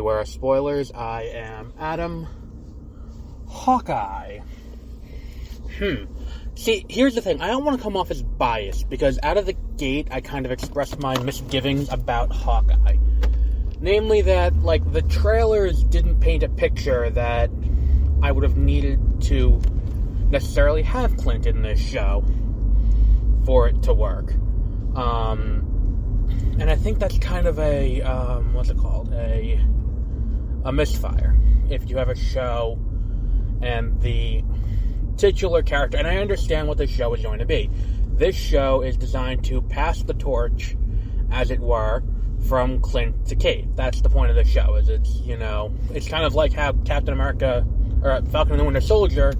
Beware of Spoilers. I am Adam. Hawkeye. See, here's the thing. I don't want to come off as biased, because out of the gate, I kind of expressed my misgivings about Hawkeye. Namely that, like, the trailers didn't paint a picture that I would have needed to necessarily have Clint in this show for it to work. And I think that's kind of a, a misfire. If you have a show and the titular character, and I understand what this show is going to be. This show is designed to pass the torch, as it were, from Clint to Kate. That's the point of the show, is it's kind of like how Captain America, or Falcon and the Winter Soldier,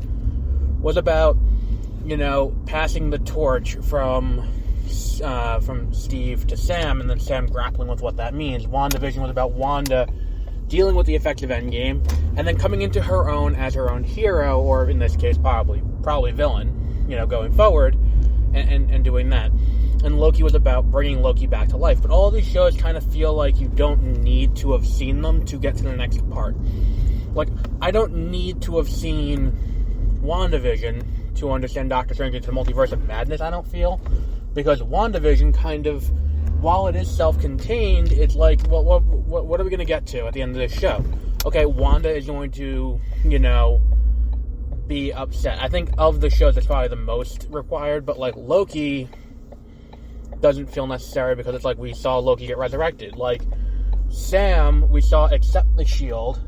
was about, passing the torch from Steve to Sam, and then Sam grappling with what that means. WandaVision was about Wanda dealing with the effects of Endgame, and then coming into her own as her own hero, or in this case, probably villain, going forward, and doing that. And Loki was about bringing Loki back to life. But all these shows kind of feel like you don't need to have seen them to get to the next part. Like, I don't need to have seen WandaVision to understand Doctor Strange into the Multiverse of Madness, I don't feel. Because WandaVision kind of, while it is self-contained, it's like, what are we going to get to at the end of this show? Okay, Wanda is going to, be upset. I think of the shows, that's probably the most required, but, like, Loki doesn't feel necessary, because it's like we saw Loki get resurrected. Like, Sam, we saw accept the shield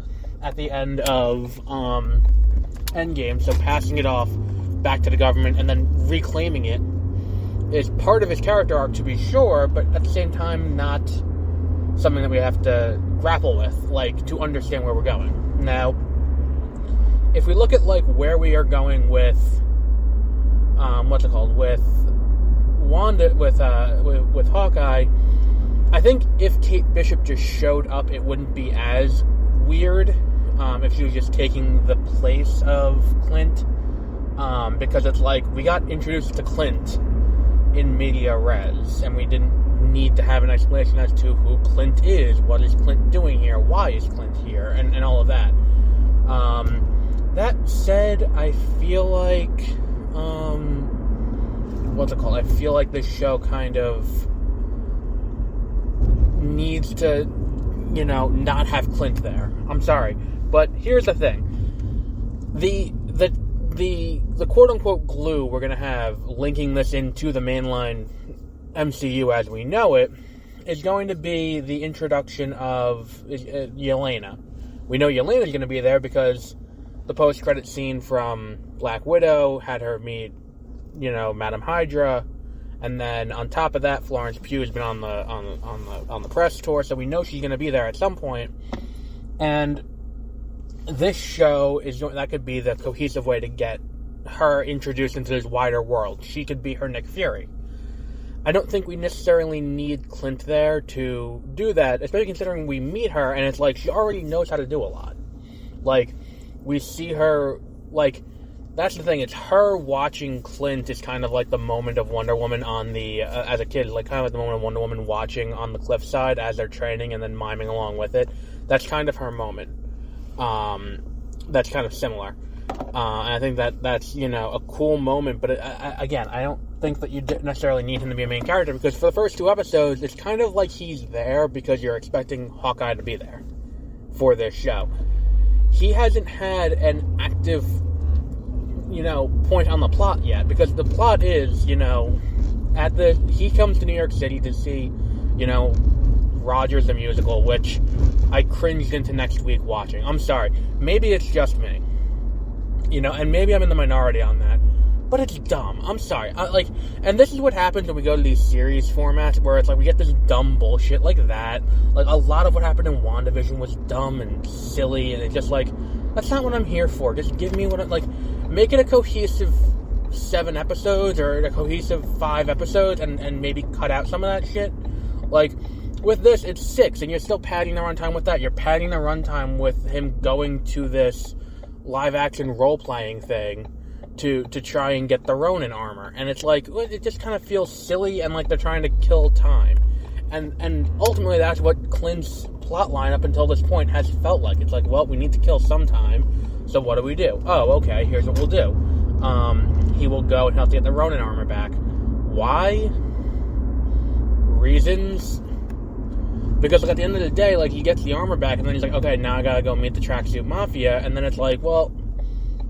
at the end of Endgame, so passing it off back to the government and then reclaiming it is part of his character arc, to be sure, but at the same time not something that we have to grapple with, like, to understand where we're going. Now, if we look at, like, where we are going with with Wanda, with Hawkeye, I think if Kate Bishop just showed up, it wouldn't be as weird if she was just taking the place of Clint, because it's like, we got introduced to Clint in media res, and we didn't need to have an explanation as to who Clint is, what is Clint doing here, why is Clint here, and all of that. That said, I feel like, I feel like this show kind of needs to, not have Clint there. I'm sorry. But here's the thing. The quote-unquote glue we're going to have linking this into the mainline MCU as we know it is going to be the introduction of Yelena. We know Yelena's going to be there because the post-credit scene from Black Widow had her meet, Madam Hydra, and then on top of that, Florence Pugh's been on the press tour, so we know she's going to be there at some point. And this show that could be the cohesive way to get her introduced into this wider world. She could be her Nick Fury. I don't think we necessarily need Clint there to do that, especially considering we meet her, and it's like, she already knows how to do a lot. Like, we see her, like, that's the thing, it's her watching Clint is kind of like the moment of Wonder Woman on the, as a kid, like, kind of like the moment of Wonder Woman watching on the cliffside as they're training and then miming along with it. That's kind of her moment. That's kind of similar. And I think that's, a cool moment, but again, I don't think that you necessarily need him to be a main character, because for the first 2 episodes, it's kind of like he's there because you're expecting Hawkeye to be there for this show. He hasn't had an active, point on the plot yet, because the plot is, he comes to New York City to see, Rogers the Musical, which I cringed into next week watching. I'm sorry. Maybe it's just me. And maybe I'm in the minority on that. But it's dumb. I'm sorry. And this is what happens when we go to these series formats, where it's like we get this dumb bullshit like that. Like, a lot of what happened in WandaVision was dumb and silly, and it's just like, that's not what I'm here for. Just give me make it a cohesive 7 episodes, or a cohesive 5 episodes, and maybe cut out some of that shit. Like, with this, it's 6, and you're still padding the runtime with that. You're padding the runtime with him going to this live-action role-playing thing to try and get the Ronin armor. And it's like, it just kind of feels silly, and like they're trying to kill time. And ultimately, that's what Clint's plot line up until this point has felt like. It's like, well, we need to kill sometime, so what do? Oh, okay, here's what we'll do. He will go and help to get the Ronin armor back. Why? Reasons? Because, like, at the end of the day, like, he gets the armor back, and then he's like, okay, now I gotta go meet the Tracksuit Mafia, and then it's like, well,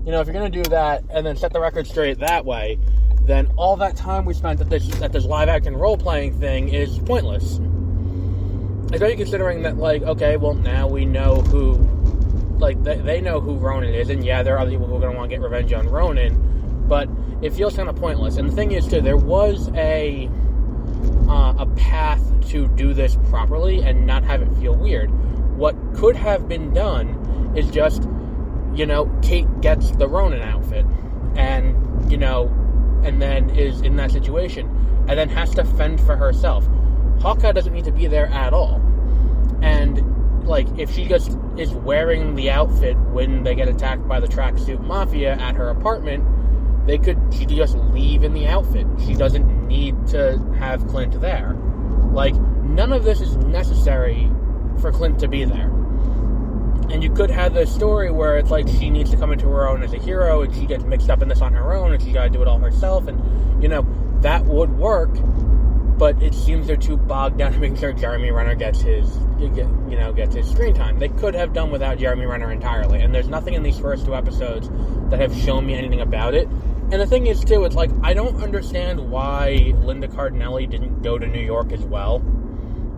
you know, if you're gonna do that, and then set the record straight that way, then all that time we spent at this live-action role-playing thing is pointless. Especially considering that, like, okay, well, now we know who, like, they know who Ronin is, and yeah, there are other people who are gonna want to get revenge on Ronin, but it feels kind of pointless. And the thing is, too, there was a path to do this properly and not have it feel weird. What could have been done is just, you know, Kate gets the Ronin outfit, and, you know, and then is in that situation, and then has to fend for herself. Hawkeye doesn't need to be there at all. And, like, if she just is wearing the outfit when they get attacked by the Tracksuit Mafia at her apartment, she could just leave in the outfit. She doesn't need to have Clint there. Like, none of this is necessary for Clint to be there. And you could have this story where it's like she needs to come into her own as a hero, and she gets mixed up in this on her own, and she gotta do it all herself, and, you know, that would work, but it seems they're too bogged down to making sure Jeremy Renner gets his screen time. They could have done without Jeremy Renner entirely, and there's nothing in these first 2 episodes that have shown me anything about it. And the thing is, too, it's like, I don't understand why Linda Cardinelli didn't go to New York as well,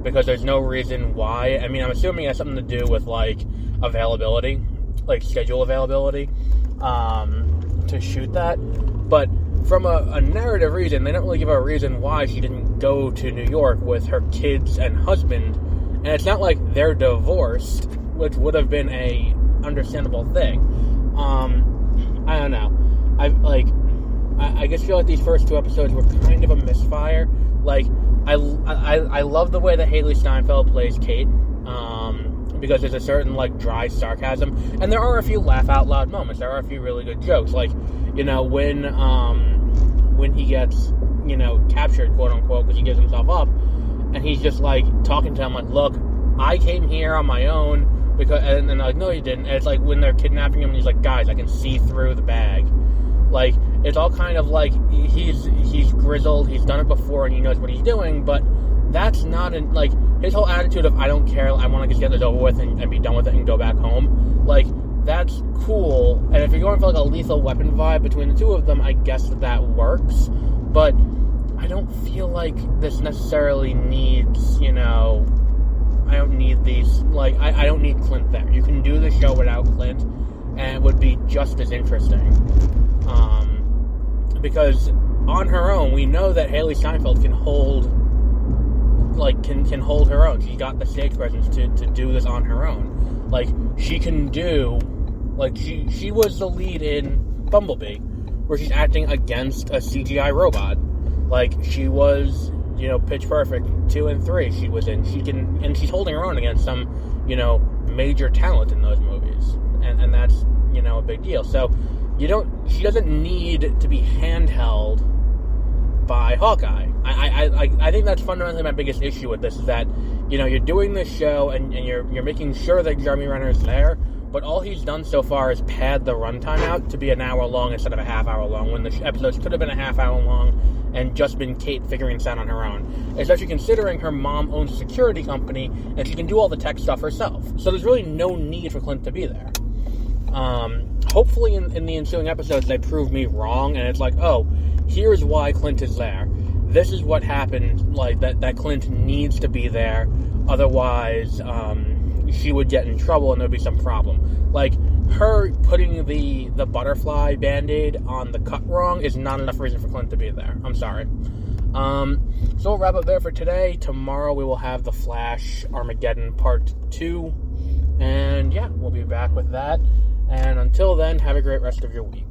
because there's no reason why. I mean, I'm assuming it has something to do with, like, availability, like schedule availability, to shoot that. But from a narrative reason, they don't really give a reason why she didn't go to New York with her kids and husband. And it's not like they're divorced, which would have been a understandable thing. I don't know. I just feel like these first 2 episodes were kind of a misfire. Like, I love the way that Haley Steinfeld plays Kate, because there's a certain, like, dry sarcasm, and there are a few laugh-out-loud moments. There are a few really good jokes, like, you know, when he gets, you know, captured, quote-unquote, because he gives himself up, and he's just, like, talking to him, like, look, I came here on my own, because, and they're like, no, you didn't, and it's like, when they're kidnapping him, and he's like, guys, I can see through the bag. Like, it's all kind of like, he's grizzled, he's done it before, and he knows what he's doing, but that's not, like, his whole attitude of, I don't care, I want to just get this over with and be done with it and go back home, like, that's cool. And if you're going for, like, a Lethal Weapon vibe between the two of them, I guess that works, but I don't feel like this necessarily needs, you know, I don't need these, like, I don't need Clint there. You can do the show without Clint, and it would be just as interesting. Because on her own, we know that Haley Steinfeld can hold, like, can hold her own. She's got the stage presence to do this on her own. Like, she can do, like, she was the lead in Bumblebee, where she's acting against a CGI robot. Like, she was, you know, Pitch Perfect 2 and 3 she was in. And she's holding her own against some, you know, major talent in those movies. And that's, you know, a big deal. So, she doesn't need to be handheld by Hawkeye. I think that's fundamentally my biggest issue with this, is that, you know, you're doing this show and you're making sure that Jeremy Renner is there, but all he's done so far is pad the runtime out to be an hour long instead of a half hour long, when the episodes could have been a half hour long and just been Kate figuring this out on her own. Especially considering her mom owns a security company and she can do all the tech stuff herself. So there's really no need for Clint to be there. Hopefully in the ensuing episodes they prove me wrong, and it's like, oh, here's why Clint is there. This is what happened, like, that Clint needs to be there, otherwise, she would get in trouble and there'd be some problem. Like, her putting the butterfly band-aid on the cut wrong is not enough reason for Clint to be there. I'm sorry. So we'll wrap up there for today. Tomorrow we will have The Flash Armageddon Part 2, and yeah, we'll be back with that. And until then, have a great rest of your week.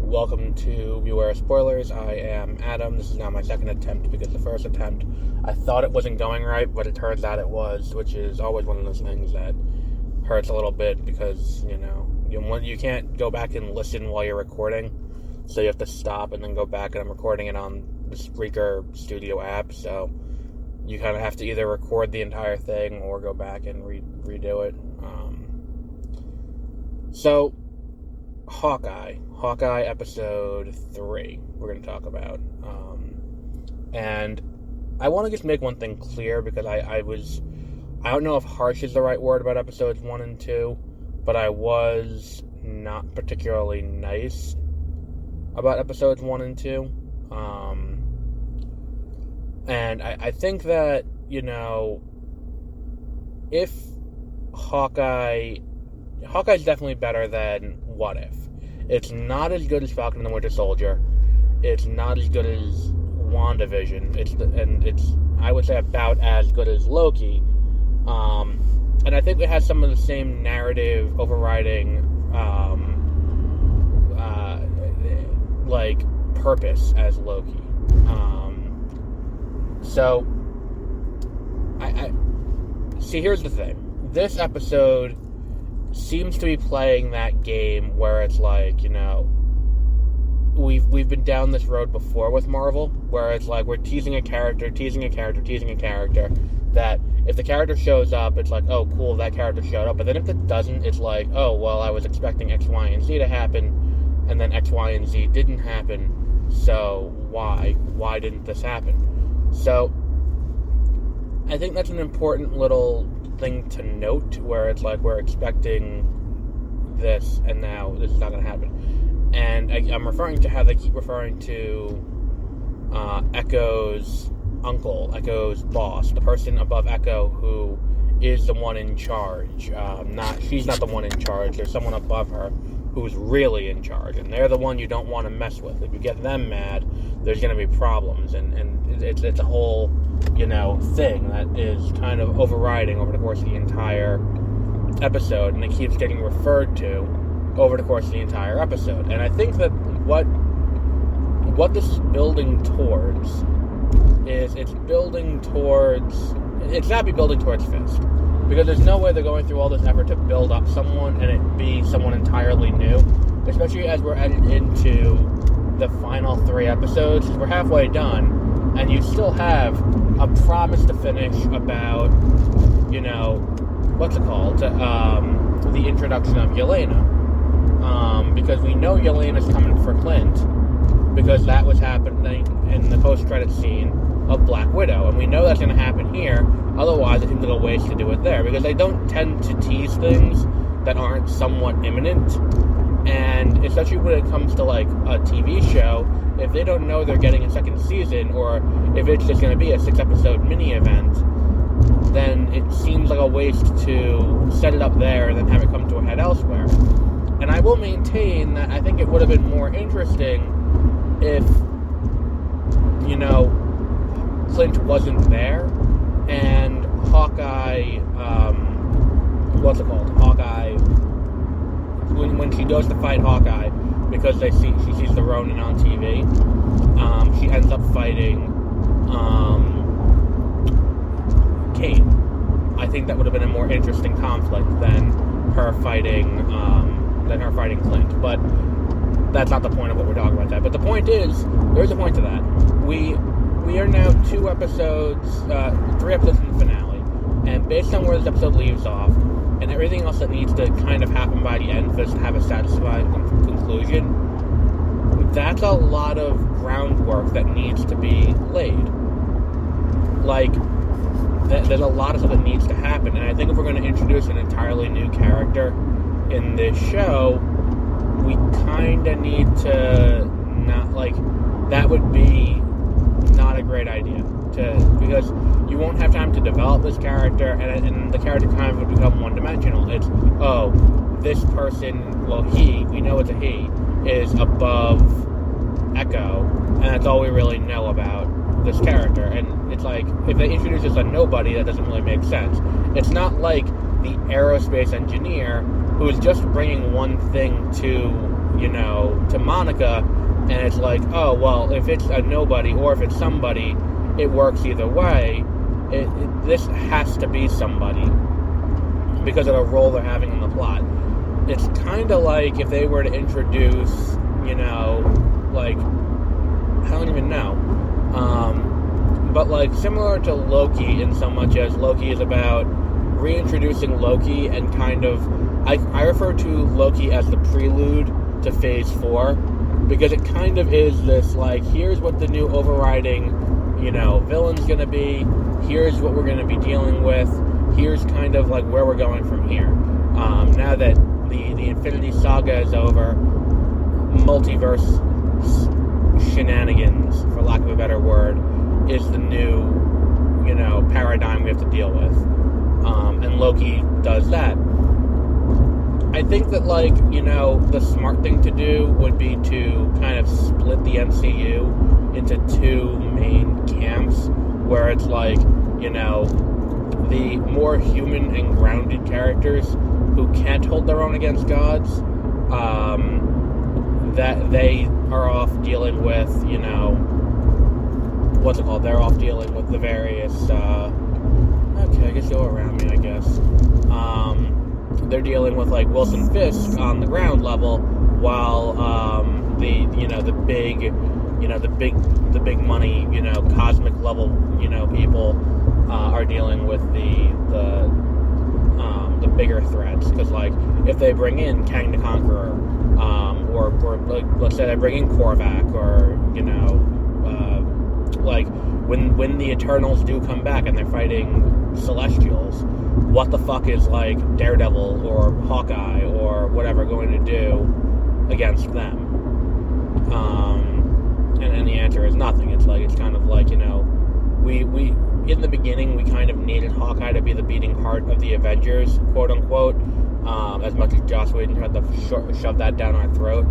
Welcome to Beware Spoilers. I am Adam. This is now my second attempt because the first attempt I thought it wasn't going right, but it turns out it was, which is always one of those things that hurts a little bit because, you can't go back and listen while you're recording, so you have to stop and then go back, and I'm recording it on the Spreaker Studio app, so you kind of have to either record the entire thing or go back and redo it. So, Hawkeye episode 3 we're going to talk about. And I want to just make one thing clear, because I don't know if harsh is the right word about episodes 1 and 2, but I was not particularly nice about episodes 1 and 2. And I think that, if Hawkeye's definitely better than What If. It's not as good as Falcon and the Winter Soldier. It's not as good as WandaVision. It's I would say about as good as Loki. And I think it has some of the same narrative overriding purpose as Loki. So I see, here's the thing. This episode seems to be playing that game where it's like, we've been down this road before with Marvel, where it's like we're teasing a character, that if the character shows up, it's like, oh, cool, that character showed up. But then if it doesn't, it's like, oh, well, I was expecting X, Y, and Z to happen, and then X, Y, and Z didn't happen, so why? Why didn't this happen? So, I think that's an important little thing to note, where it's like we're expecting this, and now this is not going to happen. And I'm referring to how they keep referring to Echo's uncle, Echo's boss, the person above Echo who is the one in charge. She's not the one in charge. There's someone above her who's really in charge, and they're the one you don't want to mess with. If you get them mad, there's going to be problems, and it's a whole thing that is kind of overriding over the course of the entire episode, and it keeps getting referred to over the course of the entire episode. And I think that what this is building towards is it's not building towards Fist, because there's no way they're going through all this effort to build up someone and it be someone entirely new, especially as we're headed into the final 3 episodes. We're halfway done, and you still have a promise to finish about, the introduction of Yelena. Because we know Yelena's coming for Clint, because that was happening in the post-credit scene of Black Widow, and we know that's going to happen here. Otherwise, I think there's ways to do it there, because they don't tend to tease things that aren't somewhat imminent. And especially when it comes to like a TV show, if they don't know they're getting a second season, or if it's just going to be a 6-episode mini event, then it seems like a waste to set it up there and then have it come to a head elsewhere. And I will maintain that I think it would have been more interesting if, Clint wasn't there, and Hawkeye, Hawkeye, when she goes to fight Hawkeye, because she sees the Ronin on TV, she ends up fighting Kate. I think that would have been a more interesting conflict than her fighting Clint. But that's not the point of what we're talking about. But the point is, there's a point to that. We are now 3 episodes in the finale, and based on where this episode leaves off, and everything else that needs to kind of happen by the end for us to have a satisfying conclusion, that's a lot of groundwork that needs to be laid. There's a lot of stuff that needs to happen, and I think if we're going to introduce an entirely new character in this show, we kind of need to that would be not a great idea, because you won't have time to develop this character, and the character kind of would become one-dimensional. It's, oh, this person, we know it's a he, is above Echo, and that's all we really know about this character. And it's like, if they introduce us a nobody, that doesn't really make sense. It's not like the aerospace engineer who is just bringing one thing to to Monica, and it's like, oh, well, if it's a nobody or if it's somebody, it works either way. This has to be somebody because of the role they're having in the plot. It's kind of like if they were to introduce, like, I don't even know, but like similar to Loki in so much as Loki is about reintroducing Loki and kind of, I refer to Loki as the prelude to Phase 4, because it kind of is this, like, here's what the new overriding, villain's gonna be, here's what we're gonna be dealing with, here's kind of, like, where we're going from here. Now that the Infinity Saga is over, multiverse shenanigans, for lack of a better word, is the new, paradigm we have to deal with. And Loki does that. I think that, like, the smart thing to do would be to kind of split the MCU into two main camps, where it's like, the more human and grounded characters who can't hold their own against gods, that they are off dealing with, what's it called? They're off dealing with the various, okay, I guess you're around me, I guess. They're dealing with, like, Wilson Fisk on the ground level, while, the big money, cosmic level, people, are dealing with the bigger threats. Because, like, if they bring in Kang the Conqueror, or like, let's say they bring in Korvac, or, like, when the Eternals do come back and they're fighting Celestials, what the fuck is, like, Daredevil or Hawkeye or whatever going to do against them? And the answer is nothing. It's kind of like, we in the beginning, we kind of needed Hawkeye to be the beating heart of the Avengers, quote unquote, as much as Joss Whedon tried to shove that down our throat.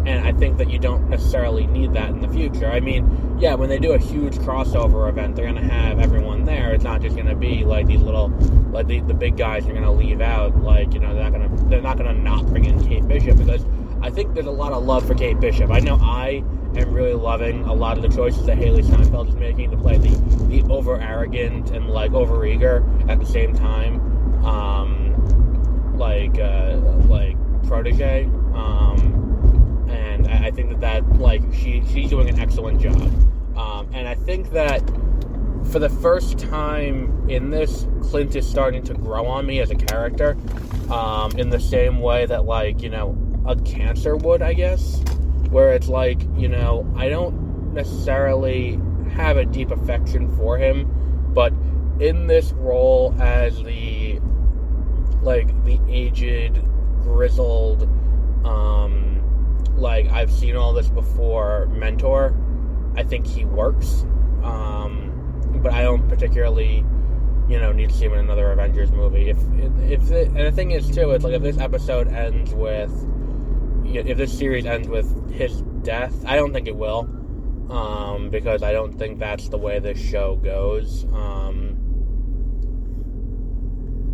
And I think that you don't necessarily need that in the future. I mean, yeah, when they do a huge crossover event, they're going to have everyone there. It's not just going to be like these little, like the big guys are going to leave out. Like, they're not going to not bring in Kate Bishop, because I think there's a lot of love for Kate Bishop. I know I am really loving a lot of the choices that Haley Steinfeld is making to play the over arrogant and, like, over eager at the same time, like protege. And I think that like, she's doing an excellent job. And I think that for the first time in this, Clint is starting to grow on me as a character, in the same way that, like, a cancer would, I guess, where it's like, I don't necessarily have a deep affection for him, but in this role as the aged, grizzled, like, I've seen all this before mentor, I think he works, but I don't particularly, need to see him in another Avengers movie. And the thing is, too, it's like, if this episode ends with, if this series ends with his death, I don't think it will, because I don't think that's the way this show goes.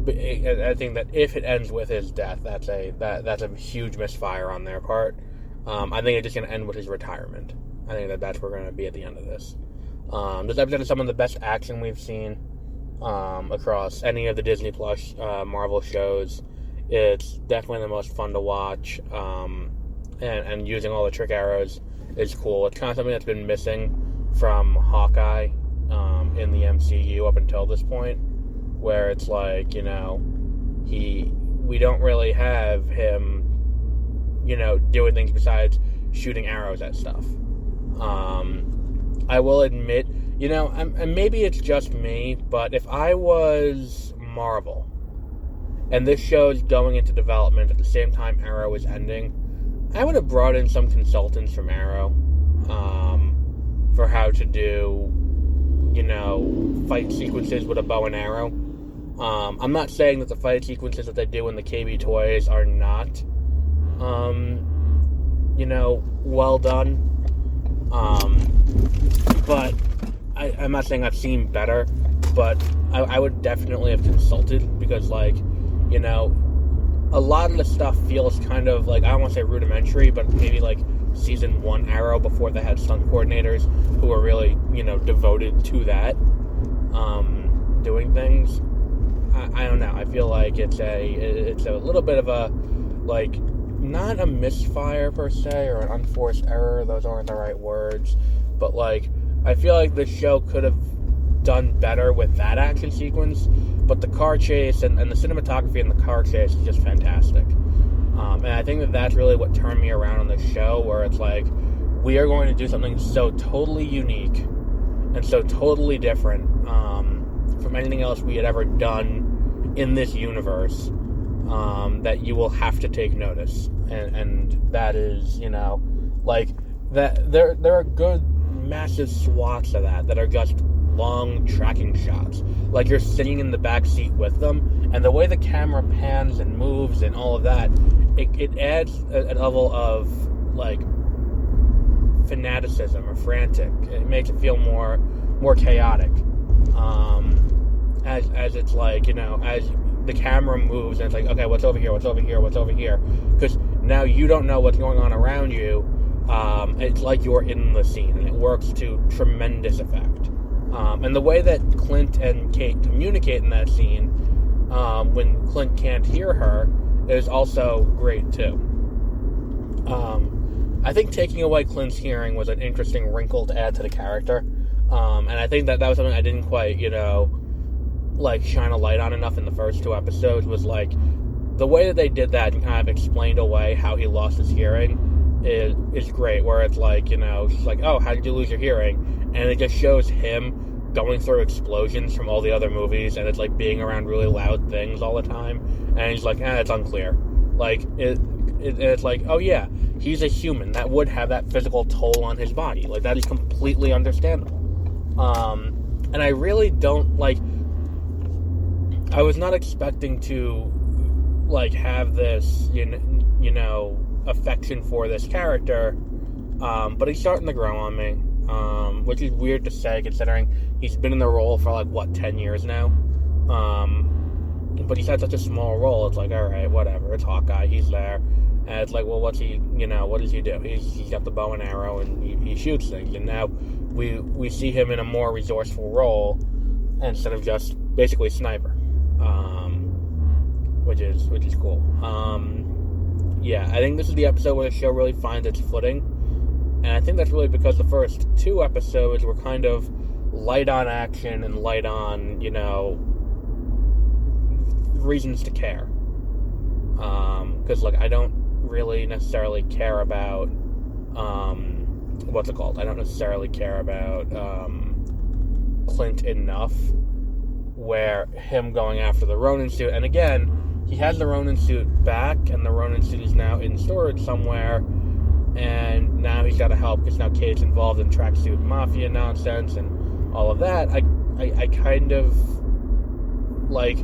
But I think that if it ends with his death, that's a huge misfire on their part. I think it's just going to end with his retirement. I think that's where we're going to be at the end of this. This episode is some of the best action we've seen across any of the Disney Plus Marvel shows. It's definitely the most fun to watch, and using all the trick arrows is cool. It's kind of something that's been missing from Hawkeye in the MCU up until this point, where it's like, we don't really have him, doing things besides shooting arrows at stuff. I will admit, and maybe it's just me, but if I was Marvel, and this show's going into development at the same time Arrow is ending, I would have brought in some consultants from Arrow, for how to do, fight sequences with a bow and arrow. I'm not saying that the fight sequences that they do in the KB toys are not, well done. But I'm not saying I've seen better, but I would definitely have consulted, because, like, a lot of the stuff feels kind of like, I don't want to say rudimentary, but maybe like season 1 Arrow before they had stunt coordinators who were really, devoted to that, doing things. I don't know. I feel like it's a little bit of a, like, not a misfire per se, or an unforced error. Those aren't the right words. But, like, I feel like the show could have done better with that action sequence. But the car chase and the cinematography in the car chase is just fantastic. And I think that's really what turned me around on the show, where it's like, we are going to do something so totally unique and so totally different from anything else we had ever done in this universe, that you will have to take notice. And that is, like, that there are good massive swaths of that are just long tracking shots. Like, you're sitting in the back seat with them, and the way the camera pans and moves and all of that, it adds a level of, like, fanaticism or frantic. It makes it feel more chaotic. As it's like, as the camera moves and it's like, okay, what's over here, what's over here, what's over here? Because now you don't know what's going on around you. It's like you're in the scene, and it works to tremendous effect. And the way that Clint and Kate communicate in that scene, when Clint can't hear her, is also great too. I think taking away Clint's hearing was an interesting wrinkle to add to the character. And I think that was something I didn't quite, like, shine a light on enough in the first 2 episodes, was like, the way that they did that and kind of explained away how he lost his hearing is great, where it's like, it's like, oh, how did you lose your hearing? And it just shows him going through explosions from all the other movies, and it's like being around really loud things all the time, and he's like, it's unclear. Like, it's like, oh yeah, he's a human. That would have that physical toll on his body. Like, that is completely understandable. And I really don't, like, I was not expecting to, like, have this, affection for this character, but he's starting to grow on me, which is weird to say considering he's been in the role for, 10 years now, but he's had such a small role. It's like, alright, whatever, it's Hawkeye, he's there, and it's like, well, what's he, what does he do? He's got the bow and arrow, and he shoots things, and now we see him in a more resourceful role, instead of just basically sniper, which is cool. Yeah, I think this is the episode where the show really finds its footing, and I think that's really because the first 2 episodes were kind of light on action and light on, reasons to care. Because, I don't really necessarily care about, what's it called? I don't necessarily care about, Clint enough, where him going after the Ronin suit, and again, he has the Ronin suit back, and the Ronin suit is now in storage somewhere, and now he's got to help, because now Kate's involved in tracksuit mafia nonsense, and all of that. I kind of, like,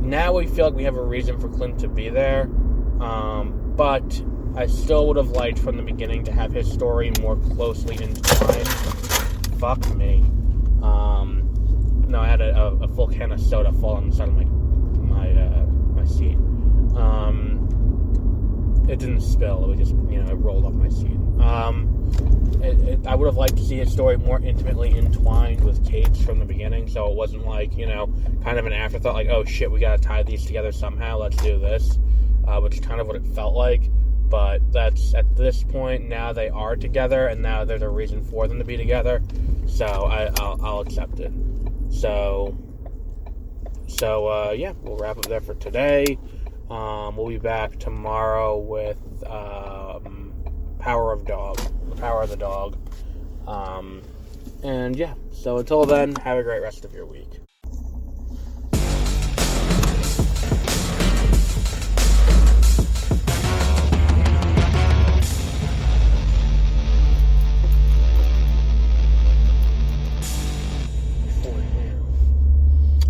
now we feel like we have a reason for Clint to be there, but I still would have liked from the beginning to have his story more closely entwined. Fuck me. No, I had a full can of soda fall on the side of my seat. It didn't spill. It was just, it rolled off my seat. I would have liked to see his story more intimately entwined with Kate's from the beginning, so it wasn't like, kind of an afterthought, like, oh shit, we gotta tie these together somehow, let's do this, which is kind of what it felt like. But that's, at this point, now they are together, and now there's a reason for them to be together, so I'll accept it. So yeah, we'll wrap up there for today. We'll be back tomorrow with Power of the Dog. And yeah, so until then, have a great rest of your week.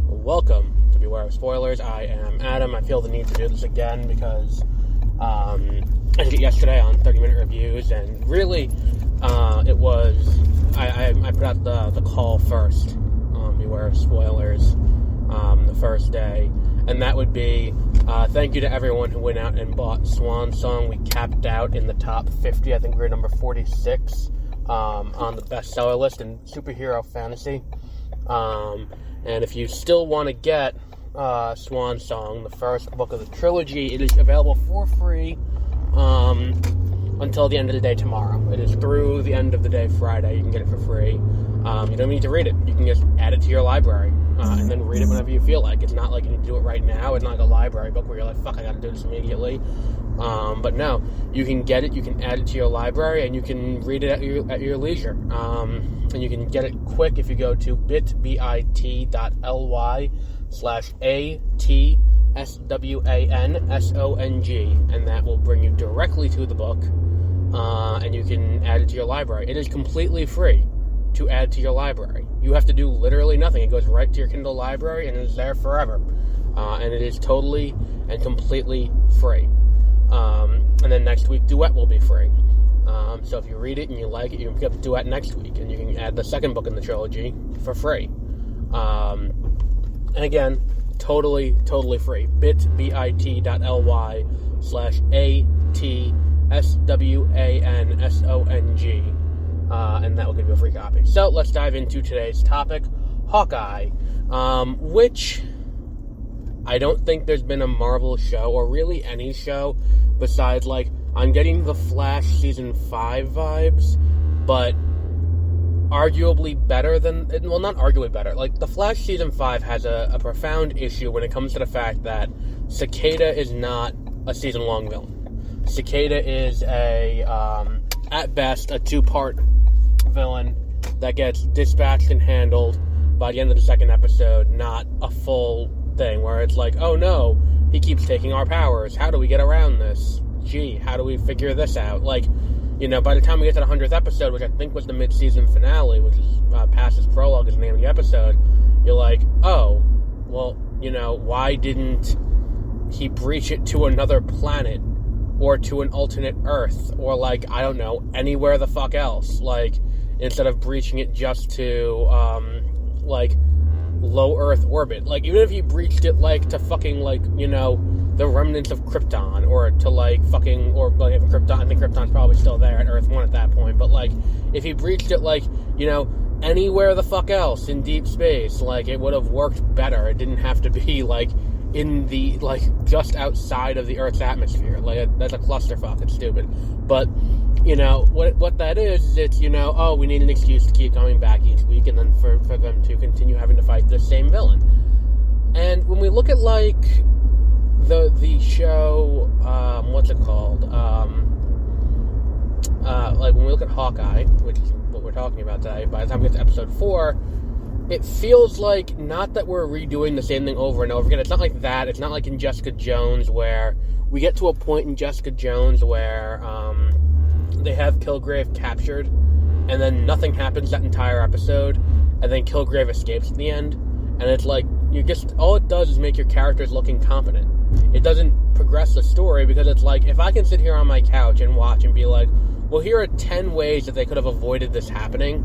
Welcome to Beware of Spoilers. I am Adam. I feel the need to do this again because I did it yesterday on 30-minute reviews, and really it was I put out the call first on Beware of Spoilers the first day, and that would be thank you to everyone who went out and bought Swan Song. We capped out in the top 50. I think we were number 46 on the bestseller list in superhero fantasy. And if you still want to get Swan Song, the first book of the trilogy, it is available for free until the end of the day tomorrow. It is through the end of the day Friday. You can get it for free. You don't need to read it. You can just add it to your library and then read it whenever you feel like. It's not like you need to do it right now. It's not like a library book where you're like, fuck, I gotta do this immediately. But no, you can get it, you can add it to your library, and you can read it at your leisure. And you can get it quick if you go to bit.ly/ATSWANSONG, and that will bring you directly to the book, and you can add it to your library. It is completely free to add to your library. You have to do literally nothing. It goes right to your Kindle library, and it is there forever. And it is totally and completely free. And then next week, Duet will be free. So if you read it and you like it, you can pick up Duet next week, and you can add the second book in the trilogy for free. And again, totally free. bit.ly/ATSWANSONG. And that will give you a free copy. So let's dive into today's topic, Hawkeye, which I don't think there's been a Marvel show, or really any show, besides, like, I'm getting the Flash Season 5 vibes, but arguably better than, well, not arguably better, like, the Flash Season 5 has a profound issue when it comes to the fact that Cicada is not a season-long villain. Cicada is at best, a two-part villain that gets dispatched and handled by the end of the second episode, not a full thing where it's like, oh no, he keeps taking our powers, how do we get around this? Gee, how do we figure this out? Like, you know, by the time we get to the 100th episode, which I think was the mid-season finale, which is past his prologue is the name of the episode, you're like, oh, well, you know, why didn't he breach it to another planet, or to an alternate Earth, or, like, I don't know, anywhere the fuck else, like, instead of breaching it just to, like, low Earth orbit. Like, even if you breached it, like, to fucking, like, you know, the remnants of Krypton, or to, like, fucking, or, like, if Krypton, I think Krypton's probably still there at Earth 1 at that point, but, like, if he breached it, like, you know, anywhere the fuck else in deep space, like, it would have worked better. It didn't have to be, like, in the, like, just outside of the Earth's atmosphere. Like, that's a clusterfuck. It's stupid. But, you know, what that is, it's, you know, oh, we need an excuse to keep coming back each week, and then for them to continue having to fight the same villain. And when we look at, like, the show, what's it called? Like, when we look at Hawkeye, which is what we're talking about today, by the time we get to episode 4, it feels like, not that we're redoing the same thing over and over again. It's not like that. It's not like in Jessica Jones, where we get to a point in Jessica Jones where they have Kilgrave captured, and then nothing happens that entire episode, and then Kilgrave escapes at the end, and it's like, you just, all it does is make your characters look incompetent. It doesn't progress the story, because it's like, if I can sit here on my couch and watch and be like, well, here are 10 ways that they could have avoided this happening,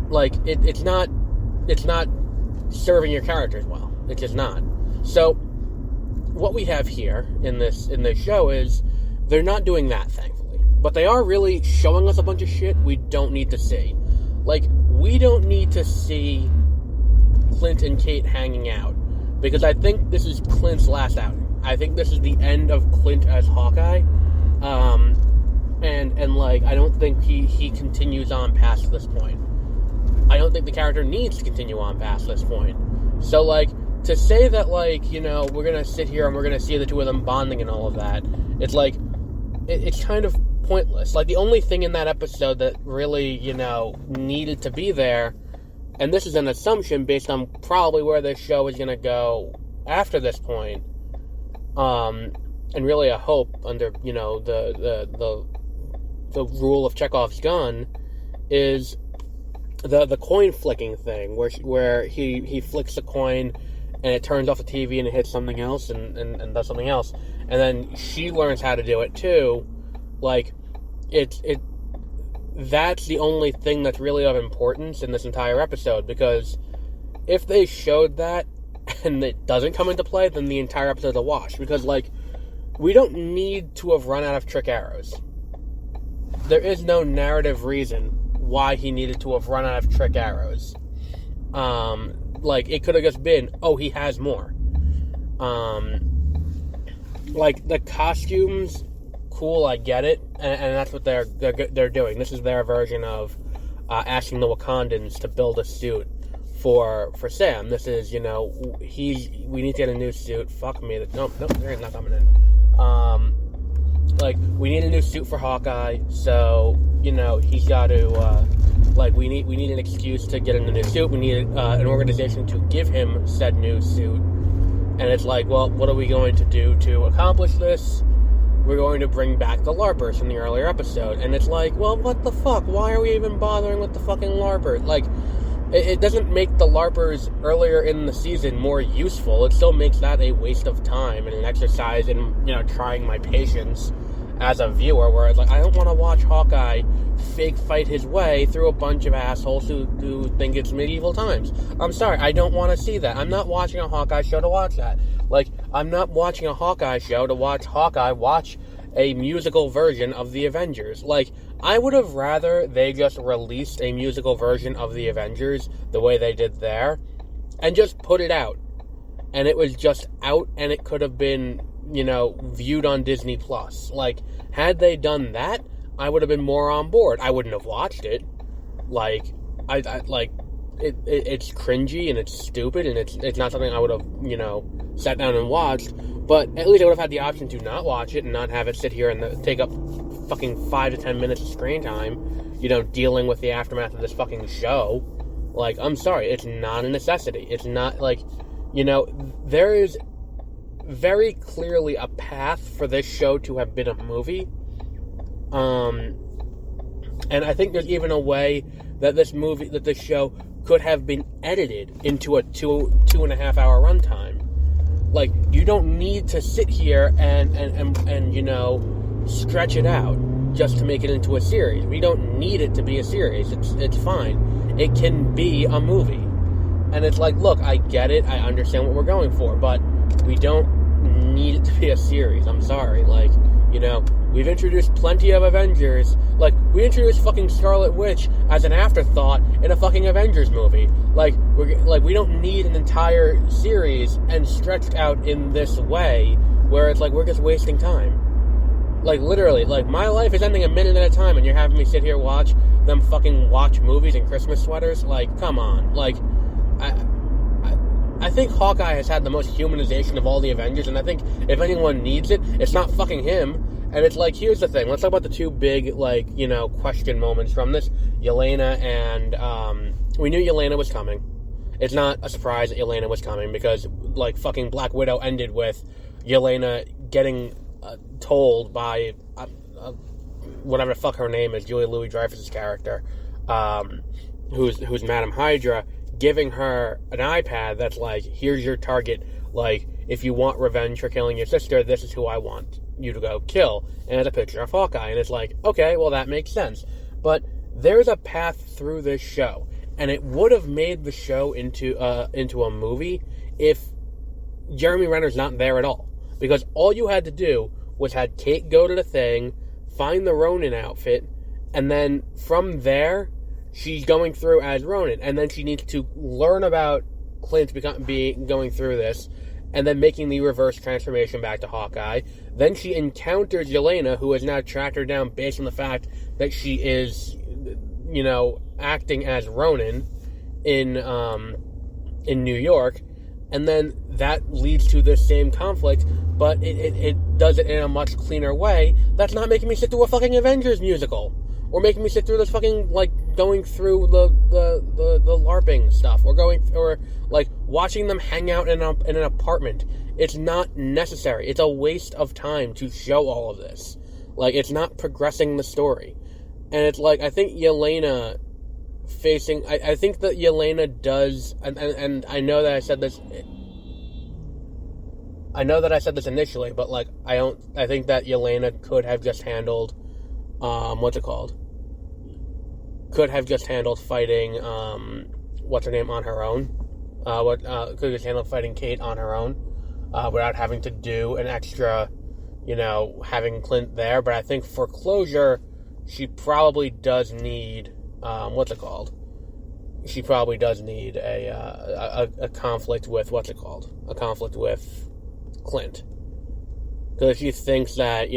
like, it's not serving your characters well. It's just not. So, what we have here in this show is, they're not doing that, thankfully. But they are really showing us a bunch of shit we don't need to see. Like, we don't need to see Clint and Kate hanging out, because I think this is Clint's last outing. I think this is the end of Clint as Hawkeye. And like, I don't think he continues on past this point. I don't think the character needs to continue on past this point. So, like, to say that, like, you know, we're gonna sit here and we're gonna see the two of them bonding and all of that, it's like, it's kind of pointless. Like, the only thing in that episode that really, you know, needed to be there, and this is an assumption based on probably where this show is gonna go after this point, and really a hope under, you know, the rule of Chekhov's gun, is the coin flicking thing, where he flicks a coin and it turns off the TV and it hits something else and does something else, and then she learns how to do it too. Like, that's the only thing that's really of importance in this entire episode, because if they showed that and it doesn't come into play, then the entire episode's a wash. Because, like, we don't need to have run out of trick arrows. There is no narrative reason why he needed to have run out of trick arrows. Like, it could have just been, oh, he has more. Like, the costumes, cool, I get it, and that's what they're doing. This is their version of asking the Wakandans to build a suit for Sam. This is, we need to get a new suit. Fuck me. Nope, they're not coming in. Like, we need a new suit for Hawkeye, so, he's got to, we need an excuse to get in the new suit. We need an organization to give him said new suit. And it's like, well, what are we going to do to accomplish this? We're going to bring back the LARPers from the earlier episode. And it's like, well, what the fuck? Why are we even bothering with the fucking LARPers? Like, it doesn't make the LARPers earlier in the season more useful. It still makes that a waste of time and an exercise in, trying my patience as a viewer, where it's like, I don't want to watch Hawkeye fake fight his way through a bunch of assholes who think it's medieval times. I'm sorry, I don't want to see that. I'm not watching a Hawkeye show to watch that. Like, I'm not watching a Hawkeye show to watch Hawkeye watch a musical version of the Avengers. Like, I would have rather they just released a musical version of the Avengers the way they did there, and just put it out. And it was just out, and it could have been, viewed on Disney Plus. Like, had they done that, I would have been more on board. I wouldn't have watched it. Like, it's cringy and it's stupid and it's not something I would have, sat down and watched. But at least I would have had the option to not watch it and not have it sit here and take up fucking 5 to 10 minutes of screen time, dealing with the aftermath of this fucking show. Like, I'm sorry, it's not a necessity. It's not, like, there is very clearly a path for this show to have been a movie. And I think there's even a way that this show could have been edited into a 2.5 hour runtime. Like, you don't need to sit here and stretch it out just to make it into a series. We don't need it to be a series. It's fine. It can be a movie. And it's like, look, I get it. I understand what we're going for, but we don't need it to be a series. I'm sorry. Like, we've introduced plenty of Avengers. Like, we introduced fucking Scarlet Witch as an afterthought in a fucking Avengers movie. Like, we don't need an entire series and stretched out in this way where it's like we're just wasting time. Like, literally, like, my life is ending a minute at a time and you're having me sit here watch them fucking watch movies in Christmas sweaters? Like, come on. Like, I think Hawkeye has had the most humanization of all the Avengers, and I think if anyone needs it, it's not fucking him. And it's like, here's the thing. Let's talk about the two big, question moments from this. Yelena and, we knew Yelena was coming. It's not a surprise that Yelena was coming, because, fucking Black Widow ended with Yelena getting told by, whatever the fuck her name is, Julia Louis-Dreyfus' character, who's Madam Hydra, giving her an iPad that's like, here's your target. Like, if you want revenge for killing your sister, this is who I want you to go kill. And it's a picture of Hawkeye. And it's like, okay, well, that makes sense. But there's a path through this show. And it would have made the show into a movie if Jeremy Renner's not there at all. Because all you had to do was had Kate go to the thing, find the Ronin outfit, and then from there, she's going through as Ronin, and then she needs to learn about Clint going through this, and then making the reverse transformation back to Hawkeye. Then she encounters Yelena, who has now tracked her down based on the fact that she is, acting as Ronin in New York, and then that leads to this same conflict, but it does it in a much cleaner way. That's not making me sit through a fucking Avengers musical. Or making me sit through this fucking, going through the LARPing stuff. Or watching them hang out in an apartment. It's not necessary. It's a waste of time to show all of this. Like, it's not progressing the story. And it's like, I think Yelena I think that Yelena does, and I know that I said this initially, but, I think that Yelena could have just handled, could have just handled fighting, what's her name, on her own. could just handle fighting Kate on her own, without having to do an extra, having Clint there. But I think for closure, she probably does need, She probably does need a conflict with, a conflict with Clint. Because if she thinks that,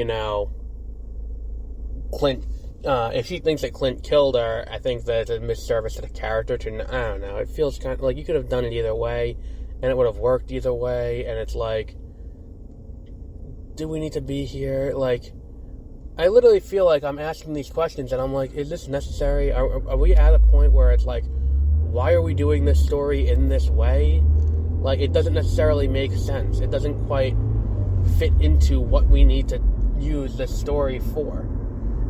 Clint, if she thinks that Clint killed her, I think that it's a misservice to the character to, I don't know, it feels kind of like you could have done it either way, and it would have worked either way, and it's like, do we need to be here? Like, I literally feel like I'm asking these questions, and I'm like, is this necessary? Are we at a point where it's like, why are we doing this story in this way? Like, it doesn't necessarily make sense. It doesn't quite fit into what we need to use this story for.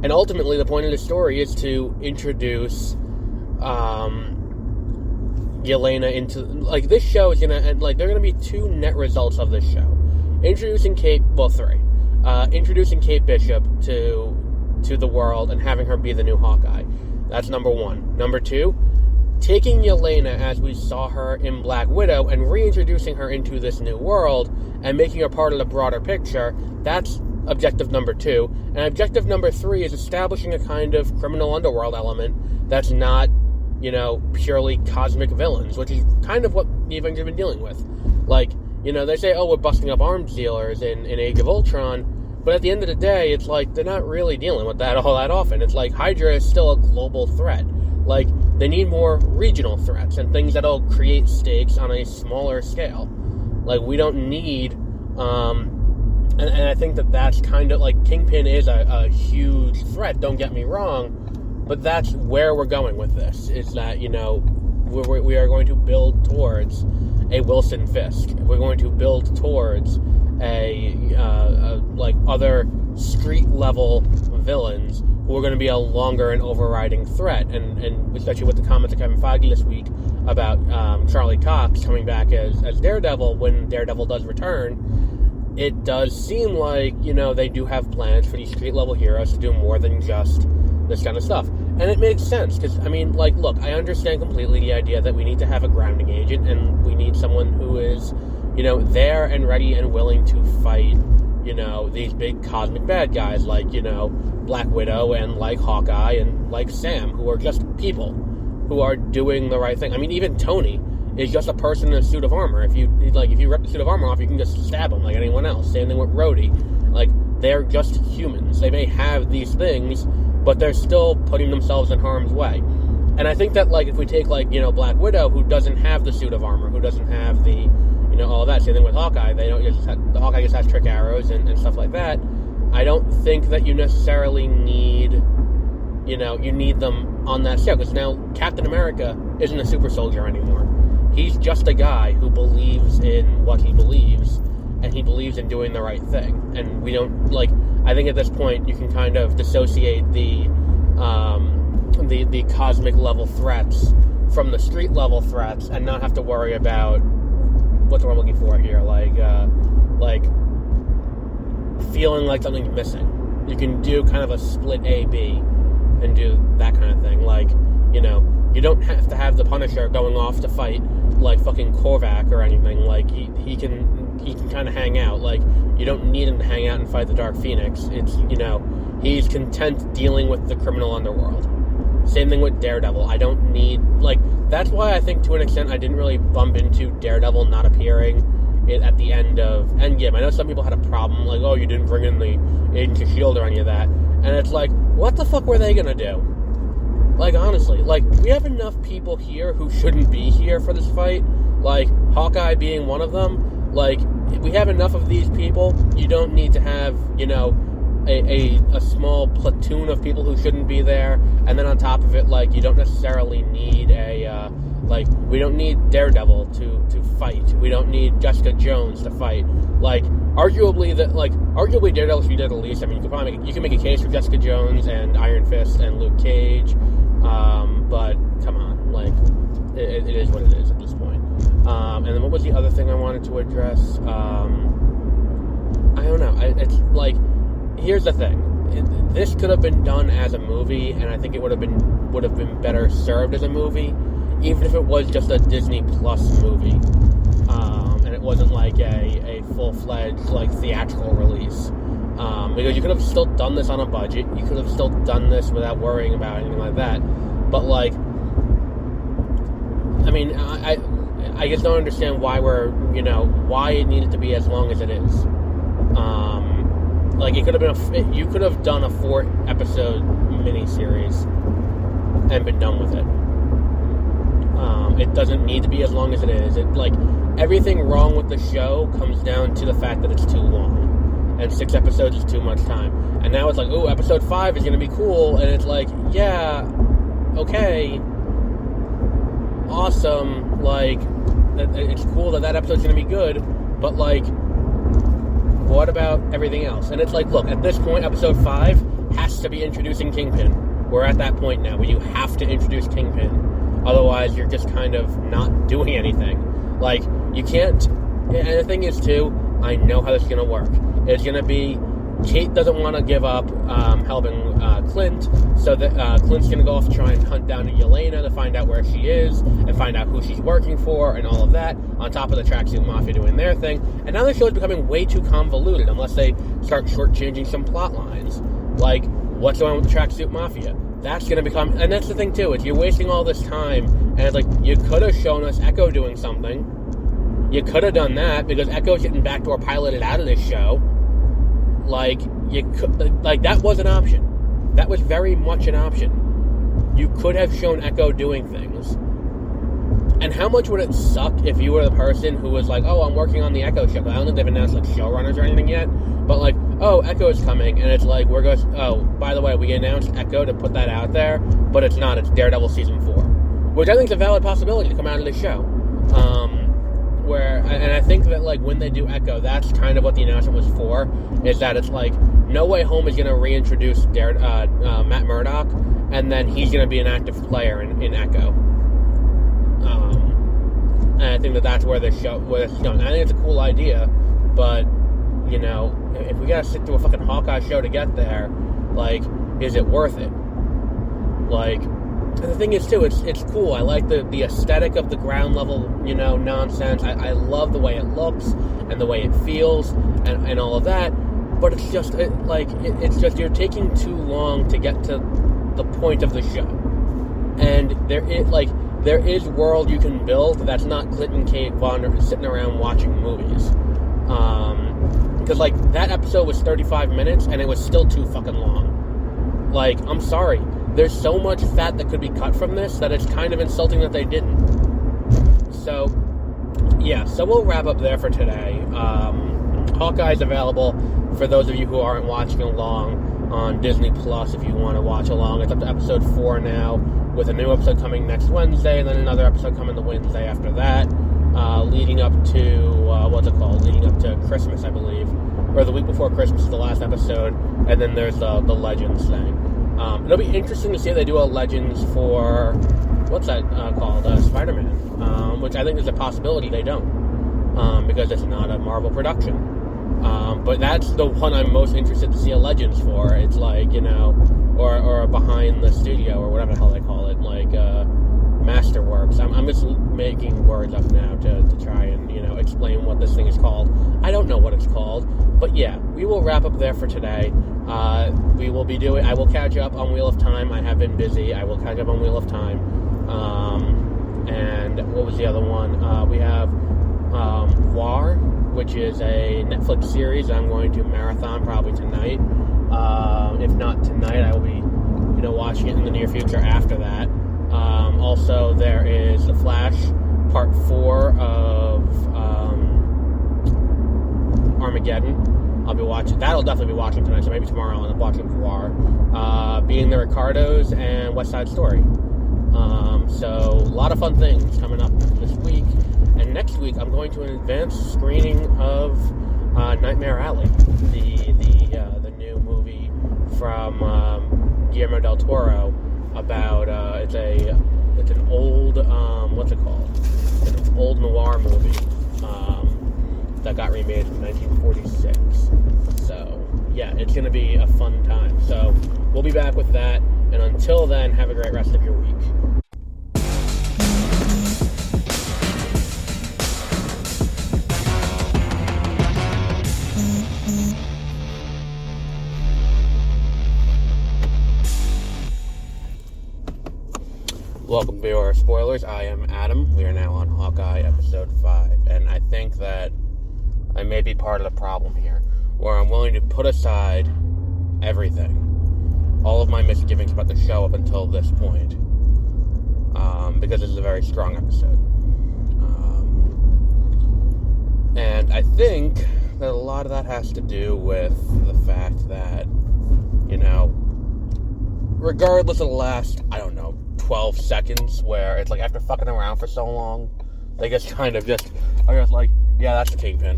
And ultimately, the point of the story is to introduce Yelena into... Like, this show is going to... Like, there are going to be 2 net results of this show. Introducing Kate... Well, 3. Introducing Kate Bishop to the world and having her be the new Hawkeye. That's number 1. Number 2, taking Yelena as we saw her in Black Widow and reintroducing her into this new world and making her part of the broader picture. That's objective number 2. And objective number 3 is establishing a kind of criminal underworld element that's not, purely cosmic villains, which is kind of what the Avengers have been dealing with. Like, they say, oh, we're busting up arms dealers in Age of Ultron, but at the end of the day, it's like, they're not really dealing with that all that often. It's like, Hydra is still a global threat. Like, they need more regional threats and things that'll create stakes on a smaller scale. Like, we don't need, and I think that's kind of, like, Kingpin is a huge threat, don't get me wrong, but that's where we're going with this, is that, we are going to build towards a Wilson Fisk. We're going to build towards other street-level villains who are going to be a longer and overriding threat, and especially with the comments of Kevin Feige this week about Charlie Cox coming back as Daredevil when Daredevil does return. It does seem like, they do have plans for these street-level heroes to do more than just this kind of stuff. And it makes sense, because, look, I understand completely the idea that we need to have a grounding agent, and we need someone who is, there and ready and willing to fight, these big cosmic bad guys like, Black Widow and like Hawkeye and like Sam, who are just people who are doing the right thing. Even Tony is just a person in a suit of armor. If you rip the suit of armor off, you can just stab him like anyone else. Same thing with Rhodey. Like, they're just humans. They may have these things, but they're still putting themselves in harm's way. And I think that, if we take, Black Widow, who doesn't have the suit of armor, who doesn't have the, all that. Same thing with Hawkeye. The Hawkeye just has trick arrows and stuff like that. I don't think that you necessarily need, you need them on that scale. Because now Captain America isn't a super soldier anymore. He's just a guy who believes in what he believes, and he believes in doing the right thing. And we don't, I think at this point you can kind of dissociate the cosmic level threats from the street level threats and not have to worry about what's what I'm looking for here, feeling like something's missing. You can do kind of a split A-B and do that kind of thing. You don't have to have the Punisher going off to fight like fucking Korvac or anything. He can kind of hang out. You don't need him to hang out and fight the Dark Phoenix. It's, he's content dealing with the criminal underworld. Same thing with Daredevil. I don't need, that's why I think to an extent I didn't really bump into Daredevil not appearing at the end of Endgame. I know some people had a problem, oh, you didn't bring in the Agents of S.H.I.E.L.D. or any of that. And it's what the fuck were they gonna do? Honestly, we have enough people here who shouldn't be here for this fight, Hawkeye being one of them. We have enough of these people. You don't need to have, a small platoon of people who shouldn't be there, and then on top of it, you don't necessarily need we don't need Daredevil to fight. We don't need Jessica Jones to fight. Arguably Daredevil should be there the least. You can make a case for Jessica Jones and Iron Fist and Luke Cage, but come on, it is what it is at this point. And then what was the other thing I wanted to address? I don't know. Here's the thing. This could have been done as a movie, and I think it would have been better served as a movie even if it was just a Disney Plus movie, and it wasn't like a full-fledged like theatrical release, because you could have still done this on a budget. You could have still done this without worrying about anything like that. But like, I mean, I just don't understand why why it needed to be as long as it is. Like, it could have been you could have done a 4-episode miniseries and been done with it. It doesn't need to be as long as it is. Everything wrong with the show comes down to the fact that it's too long, and 6 episodes is too much time. And now it's like, oh, episode 5 is going to be cool, and it's like, yeah, okay, awesome, like, it's cool that episode's going to be good, but like, what about everything else? And it's like, look, at this point, episode 5 has to be introducing Kingpin. We're at that point now where you have to introduce Kingpin. Otherwise, you're just kind of not doing anything. Like, you can't... And the thing is, too, I know how this is going to work. It's going to be... Kate doesn't want to give up helping Clint, so that Clint's going to go off and try and hunt down Yelena to find out where she is, and find out who she's working for, and all of that, on top of the Tracksuit Mafia doing their thing. And now the show is becoming way too convoluted, unless they start shortchanging some plot lines. Like, what's going on with the Tracksuit Mafia? That's going to become... And that's the thing, too, is you're wasting all this time, and it's like, you could have shown us Echo doing something. You could have done that, because Echo's getting backdoor piloted out of this show. Like, you could... Like, that was an option. That was very much an option. You could have shown Echo doing things. And how much would it suck if you were the person who was like, oh, I'm working on the Echo show. I don't think they've announced, like, showrunners or anything yet. But, like, oh, Echo is coming, and it's like, by the way, we announced Echo to put that out there, but it's not. It's Daredevil Season 4. Which I think is a valid possibility to come out of this show. And I think that, like, when they do Echo, that's kind of what the announcement was for, is that it's like, No Way Home is going to reintroduce Matt Murdock, and then he's going to be an active player in Echo. And I think that's where this is going. I think it's a cool idea, but, you know, if we gotta sit through a fucking Hawkeye show to get there, like, is it worth it? Like, the thing is, too, it's cool. I like the aesthetic of the ground level, you know, nonsense. I love the way it looks and the way it feels and all of that. But it's just, it's just you're taking too long to get to the point of the show. And there is world you can build that's not Clint and Kate sitting around watching movies. Because, like, that episode was 35 minutes, and it was still too fucking long. Like, I'm sorry. There's so much fat that could be cut from this that it's kind of insulting that they didn't. So, yeah, so we'll wrap up there for today. Hawkeye's available for those of you who aren't watching along on Disney Plus if you want to watch along. It's up to episode 4 now, with a new episode coming next Wednesday, and then another episode coming the Wednesday after that, leading up to, leading up to Christmas, I believe, or the week before Christmas is the last episode, and then there's the Legends thing. It'll be interesting to see if they do a Legends for, what's that called, Spider-Man, which I think is a possibility they don't, because it's not a Marvel production. But that's the one I'm most interested to see a Legends for. It's like, you know, or behind the studio, or whatever the hell they call it, like, Masterworks. I'm just making words up now to try and, you know, explain what this thing is called. I don't know what it's called, but yeah, we will wrap up there for today. I will catch up on Wheel of Time. I have been busy. I will catch up on Wheel of Time. And what was the other one? We have War, which is a Netflix series I'm going to marathon probably tonight. If not tonight, I will be, you know, watching it in the near future after that. Also, there is The Flash, Part 4 of Armageddon. I'll be watching. That'll definitely be watching tonight, so maybe tomorrow I'll end up watching War. Being the Ricardos and West Side Story. So, a lot of fun things coming up this week. And next week, I'm going to an advanced screening of Nightmare Alley, the new movie from Guillermo del Toro about it's an old what's it called? It's an old noir movie that got remade in 1946. So yeah, it's going to be a fun time. So we'll be back with that, and until then, have a great rest of your week. Welcome to our spoilers. I am Adam. We are now on Hawkeye episode 5, and I think that I may be part of the problem here, where I'm willing to put aside everything, all of my misgivings about the show up until this point, because this is a very strong episode. And I think that a lot of that has to do with the fact that, regardless of the last, 12 seconds, where it's like after fucking around for so long, they just kind of are just like, yeah, that's the Kingpin.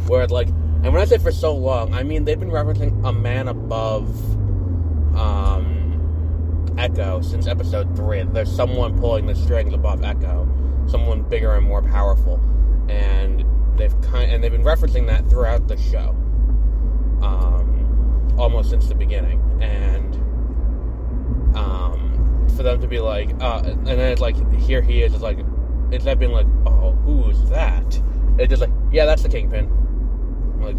Where it's like, and when I say for so long, I mean they've been referencing a man above Echo since episode 3. There's someone pulling the strings above Echo, someone bigger and more powerful, and they've been referencing that throughout the show, almost since the beginning, and for them to be like, and then it's like, here he is, it's like, instead of being like, oh, who's that? It's just like, yeah, that's the Kingpin. I'm like,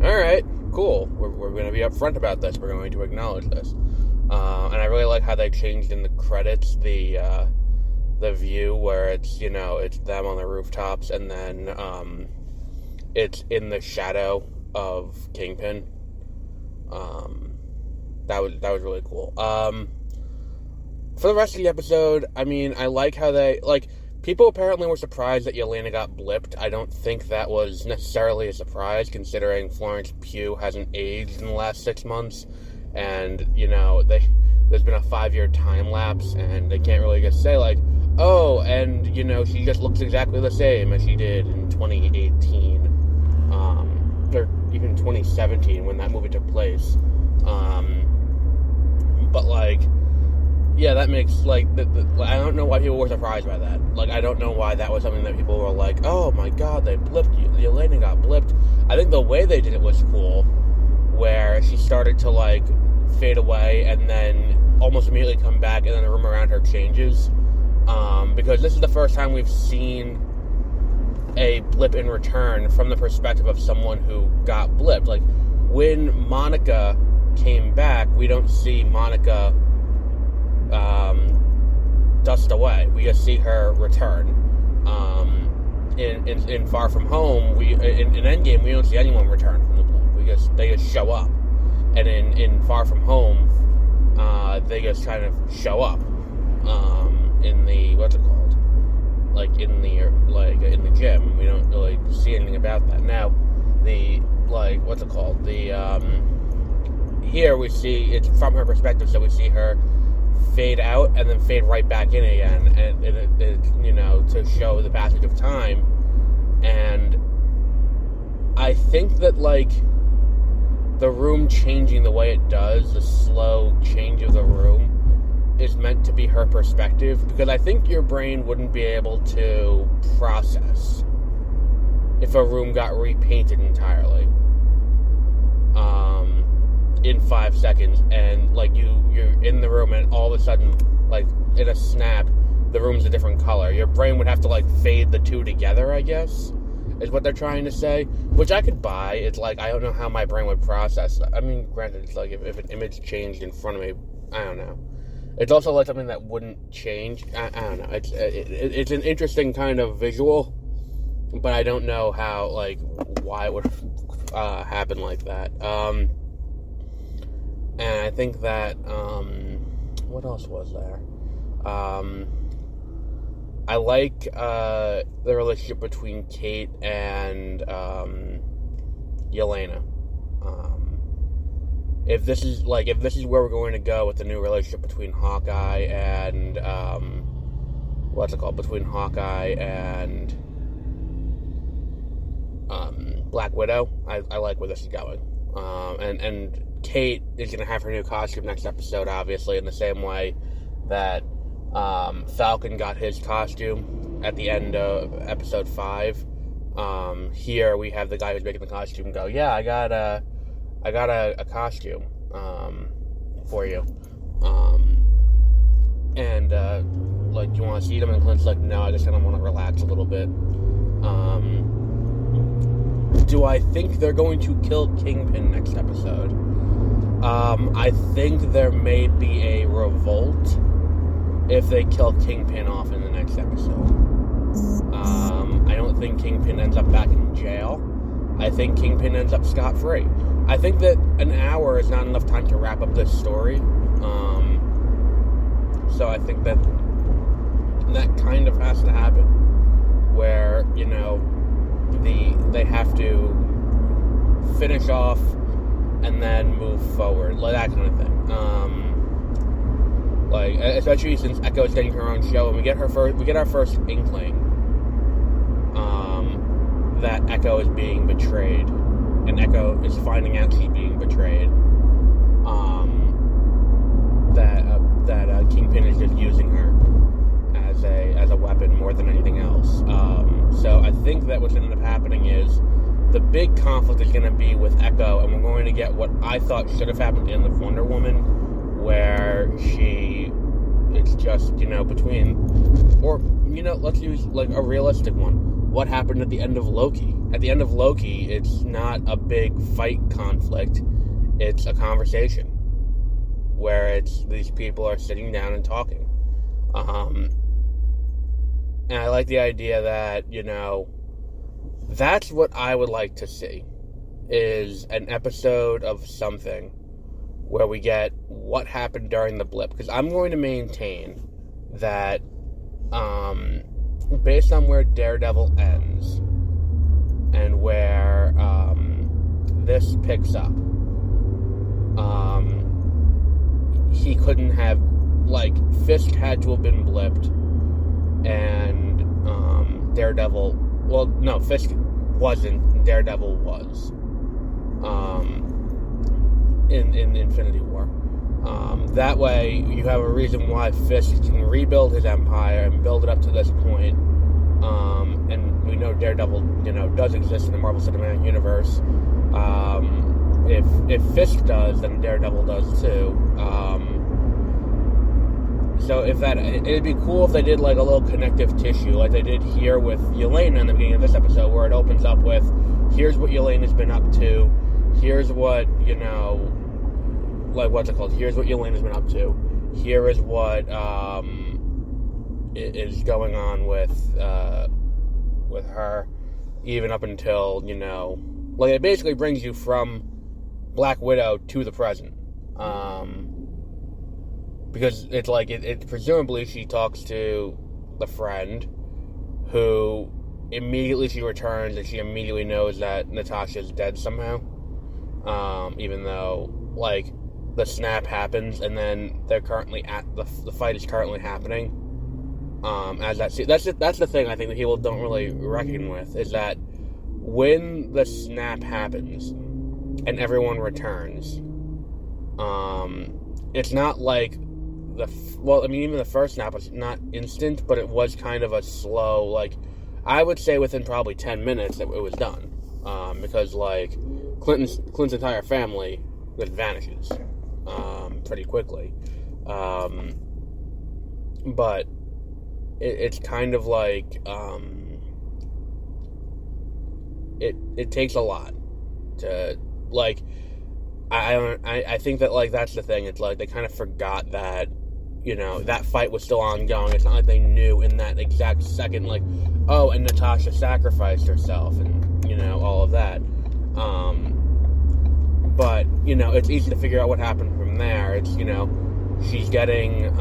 alright, cool, we're going to be upfront about this, we're going to acknowledge this. And I really like how they changed in the credits the view where it's, it's them on the rooftops, and then, it's in the shadow of Kingpin. That was really cool. For the rest of the episode, I mean, I like how people apparently were surprised that Yelena got blipped. I don't think that was necessarily a surprise, considering Florence Pugh hasn't aged in the last 6 months, and, there's been a 5-year time lapse, and they can't really just say, like, oh, and, she just looks exactly the same as she did in 2018, or even 2017, when that movie took place. But, yeah, that makes, I don't know why people were surprised by that. I don't know why that was something that people were like, oh my god, they blipped, Yelena got blipped. I think the way they did it was cool, where she started to, fade away, and then almost immediately come back, and then the room around her changes. Because this is the first time we've seen a blip in return from the perspective of someone who got blipped. When Monica came back, we don't see Monica dust away. We just see her return. In Far From Home, in Endgame, we don't see anyone return from the blip. They just show up. And in Far From Home, they just kind of show up in the, what's it called? In the gym. We don't really see anything about that. Now, what's it called? Here we see, it's from her perspective, so we see her fade out and then fade right back in again, and it to show the passage of time. And I think that, the room changing the way it does, the slow change of the room, is meant to be her perspective, because I think your brain wouldn't be able to process if a room got repainted entirely in 5 seconds, and you're in the room, and all of a sudden, in a snap, the room's a different color. Your brain would have to fade the two together, I guess, is what they're trying to say, which I could buy. It's I don't know how my brain would process that. I mean, granted, it's if an image changed in front of me, I don't know. It's also something that wouldn't change. I don't know. It's an interesting kind of visual, but I don't know how, why it would happen like that. And I think that, what else was there? I like the relationship between Kate and Yelena. If this is where we're going to go with the new relationship between Hawkeye and between Hawkeye and Black Widow, I like where this is going. And Kate is going to have her new costume next episode, obviously, in the same way that Falcon got his costume at the end of episode 5. Here we have the guy who's making the costume go, yeah, I got a costume for you. And do you want to see them? And Clint's like, no, I just kind of want to relax a little bit. Do I think they're going to kill Kingpin next episode? I think there may be a revolt if they kill Kingpin off in the next episode. I don't think Kingpin ends up back in jail. I think Kingpin ends up scot-free. I think that an hour is not enough time to wrap up this story. So I think that kind of has to happen, where, you know, they have to finish off and then move forward, like that kind of thing. Like, especially since Echo is getting her own show, and we get our first inkling that Echo is being betrayed, and Echo is finding out she's being betrayed. That Kingpin is just using her as a weapon more than anything else. So I think that what's ended up happening is the big conflict is going to be with Echo, and we're going to get what I thought should have happened in the Wonder Woman, where it's just, you know, between, or, you know, let's use like a realistic one. What happened at the end of Loki? At the end of Loki, it's not a big fight conflict. It's a conversation where it's these people are sitting down and talking. And I like the idea that, you know, that's what I would like to see, is an episode of something where we get what happened during the blip. Because I'm going to maintain that, based on where Daredevil ends and where this picks up, he couldn't have, like, Fisk had to have been blipped, and Daredevil, well, no, Fisk wasn't, Daredevil was, in Infinity War. That way, you have a reason why Fisk can rebuild his empire and build it up to this point. And we know Daredevil, you know, does exist in the Marvel Cinematic Universe. If Fisk does, then Daredevil does too. So it'd be cool if they did like a little connective tissue, like they did here with Yelena in the beginning of this episode, where it opens up with, here's what Yelena's been up to, here's what, you know, like, what's it called? Here's what Yelena's been up to. Here is what is going on with her, even up until, you know, like, it basically brings you from Black Widow to the present. Because it's like, it presumably she talks to the friend, who immediately she returns and she immediately knows that Natasha's dead somehow. Even though, like, the snap happens and then they're currently the fight is currently happening. That's the thing I think that people don't really reckon with, is that when the snap happens and everyone returns, it's not like even the first snap was not instant, but it was kind of a slow, like, I would say within probably 10 minutes that it was done. Because, like, Clint's entire family just vanishes pretty quickly. But it's kind of like, it takes a lot to, like, I think that, like, that's the thing. It's like they kind of forgot that, you know, that fight was still ongoing. It's not like they knew in that exact second, like, oh, and Natasha sacrificed herself, and, you know, all of that. But, you know, it's easy to figure out what happened from there. It's, you know, she's getting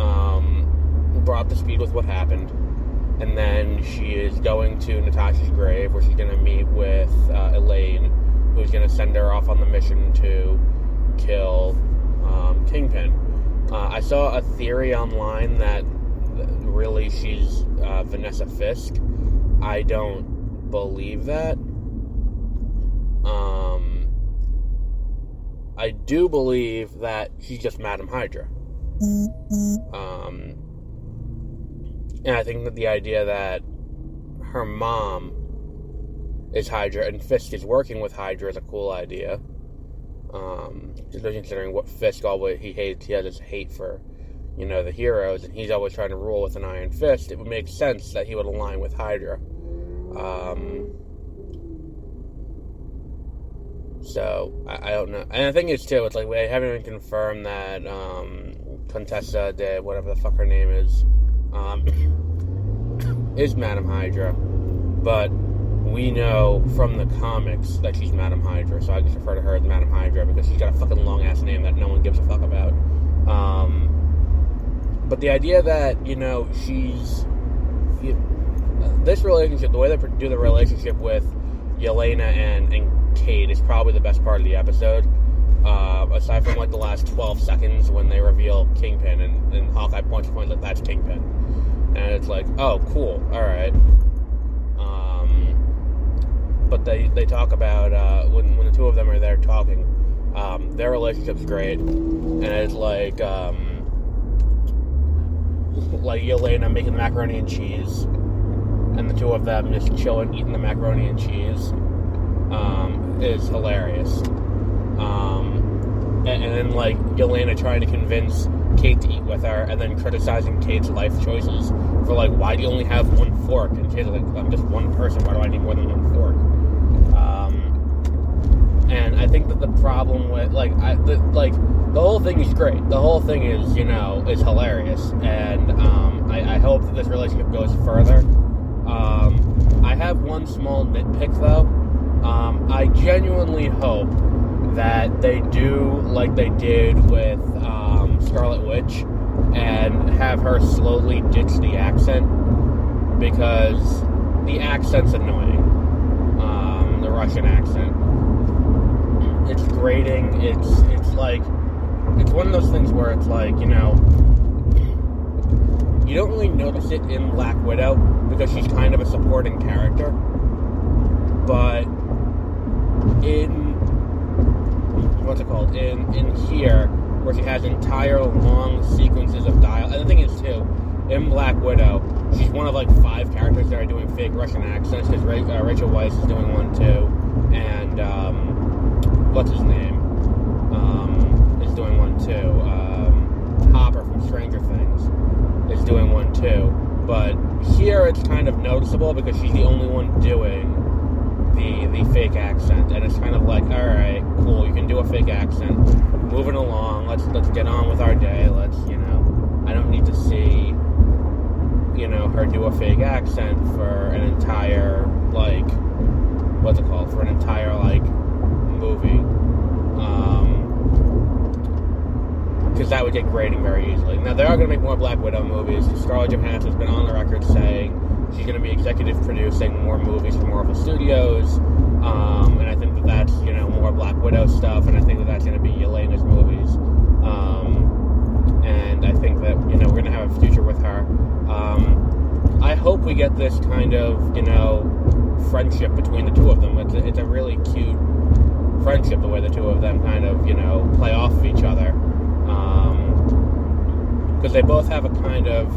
brought up to speed with what happened, and then she is going to Natasha's grave, where she's going to meet with Elaine, who's going to send her off on the mission to kill Kingpin. I saw a theory online that really she's Vanessa Fisk. I don't believe that. I do believe that she's just Madam Hydra. And I think that the idea that her mom is Hydra and Fisk is working with Hydra is a cool idea. Just considering what Fisk always he hates, he has this hate for, you know, the heroes, and he's always trying to rule with an iron fist. It would make sense that he would align with Hydra. So I don't know, and the thing is too, it's like we haven't even confirmed that Contessa de whatever the fuck her name is Madam Hydra, but we know from the comics that she's Madam Hydra, so I just refer to her as Madam Hydra because she's got a fucking long-ass name that no one gives a fuck about. But the idea that, this relationship, the way they do the relationship with Yelena and Kate is probably the best part of the episode. Aside from, the last 12 seconds when they reveal Kingpin and Hawkeye points like, that's Kingpin. And it's like, oh, cool, alright. But they talk about, when the two of them are there talking, their relationship's great. And it's like Yelena making the macaroni and cheese, and the two of them just chilling, eating the macaroni and cheese, is hilarious. And then, Yelena trying to convince Kate to eat with her, and then criticizing Kate's life choices for, why do you only have one fork? And Kate's like, I'm just one person, why do I need more than one fork? And I think that the problem with, the whole thing is great. The whole thing is, is hilarious. And, I hope that this relationship goes further. I have one small nitpick, though. I genuinely hope that they do like they did with Scarlet Witch and have her slowly ditch the accent, because the accent's annoying. The Russian accent. It's grating. It's one of those things where it's you don't really notice it in Black Widow because she's kind of a supporting character, but in here, where she has entire long sequences of dialogue. And the thing is, too, in Black Widow, she's one of 5 characters that are doing fake Russian accents, because Rachel Weisz is doing one too, and what's his name is doing one too. Hopper from Stranger Things is doing one too. But here it's kind of noticeable because she's the only one doing the fake accent, and it's kind of alright, cool, you can do a fake accent, moving along, let's get on with our day, let's, I don't need to see, her do a fake accent for an entire, for an entire, movie, because that would get grating very easily. Now, they are going to make more Black Widow movies. Scarlett Johansson's been on the record saying she's going to be executive producing more movies for Marvel Studios, and I think that that's, more Black Widow stuff, and I think that that's going to be Yelena's movies, and I think that, we're going to have a future with her. I hope we get this kind of, friendship between the two of them. It's a really cute friendship, the way the two of them kind of, play off of each other, because they both have a kind of,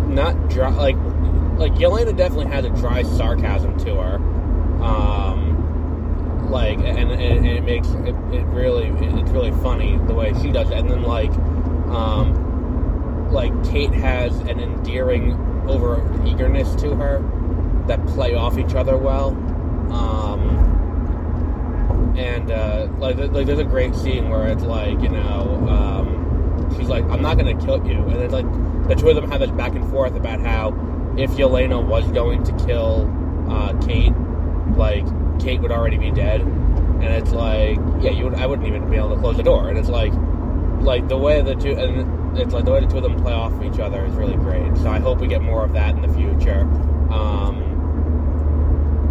not dry, Yelena definitely has a dry sarcasm to her, and it makes it it's really funny the way she does it, and then Kate has an endearing over eagerness to her that play off each other well, and there's a great scene where it's she's like, I'm not gonna kill you, and it's the two of them have this back and forth about how if Yelena was going to kill Kate, Kate would already be dead, and it's I wouldn't even be able to close the door, and it's the way the two, and it's the way the two of them play off of each other is really great. So I hope we get more of that in the future.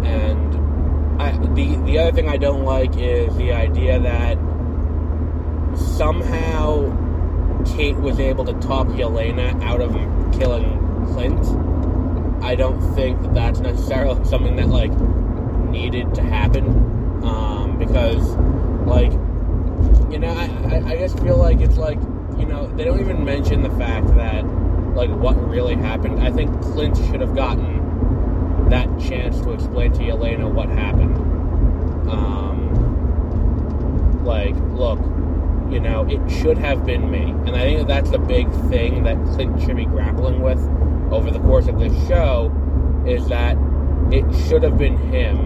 And the other thing I don't like is the idea that somehow Kate was able to talk Yelena out of killing Clint. I don't think that that's necessarily something that needed to happen, because I just feel it's they don't even mention the fact that what really happened. I think Clint should have gotten that chance to explain to Yelena what happened. Look, it should have been me. And I think that's the big thing that Clint should be grappling with over the course of this show, is that it should have been him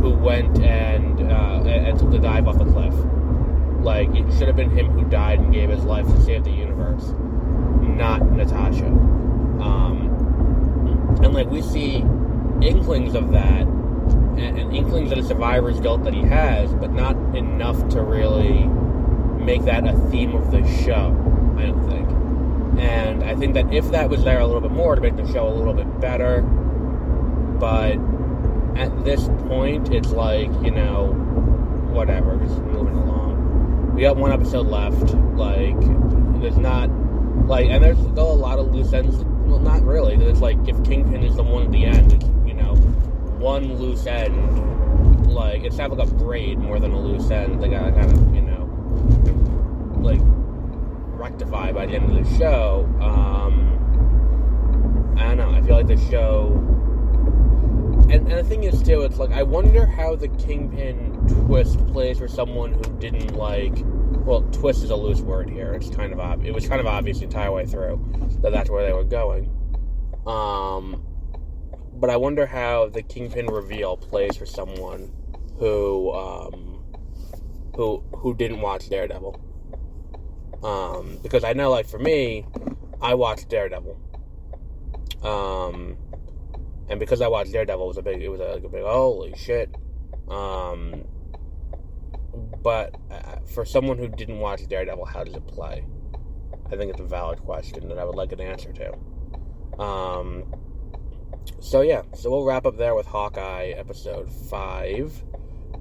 who went and took the dive off the cliff. Like, it should have been him who died and gave his life to save the universe, not Natasha. And, like, we see inklings of that, and inklings of the survivor's guilt that he has, but not enough to really make that a theme of the show, I don't think. And I think that if that was there a little bit more, to make the show a little bit better, but at this point, it's like, whatever, just moving along. We got one episode left, like, there's not, like, and there's still a lot of loose ends, well, not really, it's like, if Kingpin is the one at the end, it's, one loose end, like, it's kind of like a braid more than a loose end, they gotta kind of, like, rectify by the end of the show. I don't know, I feel like the show, and the thing is, too, it's like, I wonder how the Kingpin twist plays for someone who didn't like, well, twist is a loose word here, it's kind of it was kind of obvious the entire way through that that's where they were going. But I wonder how the Kingpin reveal plays for someone who didn't watch Daredevil. Because I know, like, for me, I watched Daredevil. And because I watched Daredevil, it was a big holy shit. But for someone who didn't watch Daredevil, how does it play? I think it's a valid question that I would like an answer to. So we'll wrap up there with Hawkeye episode 5,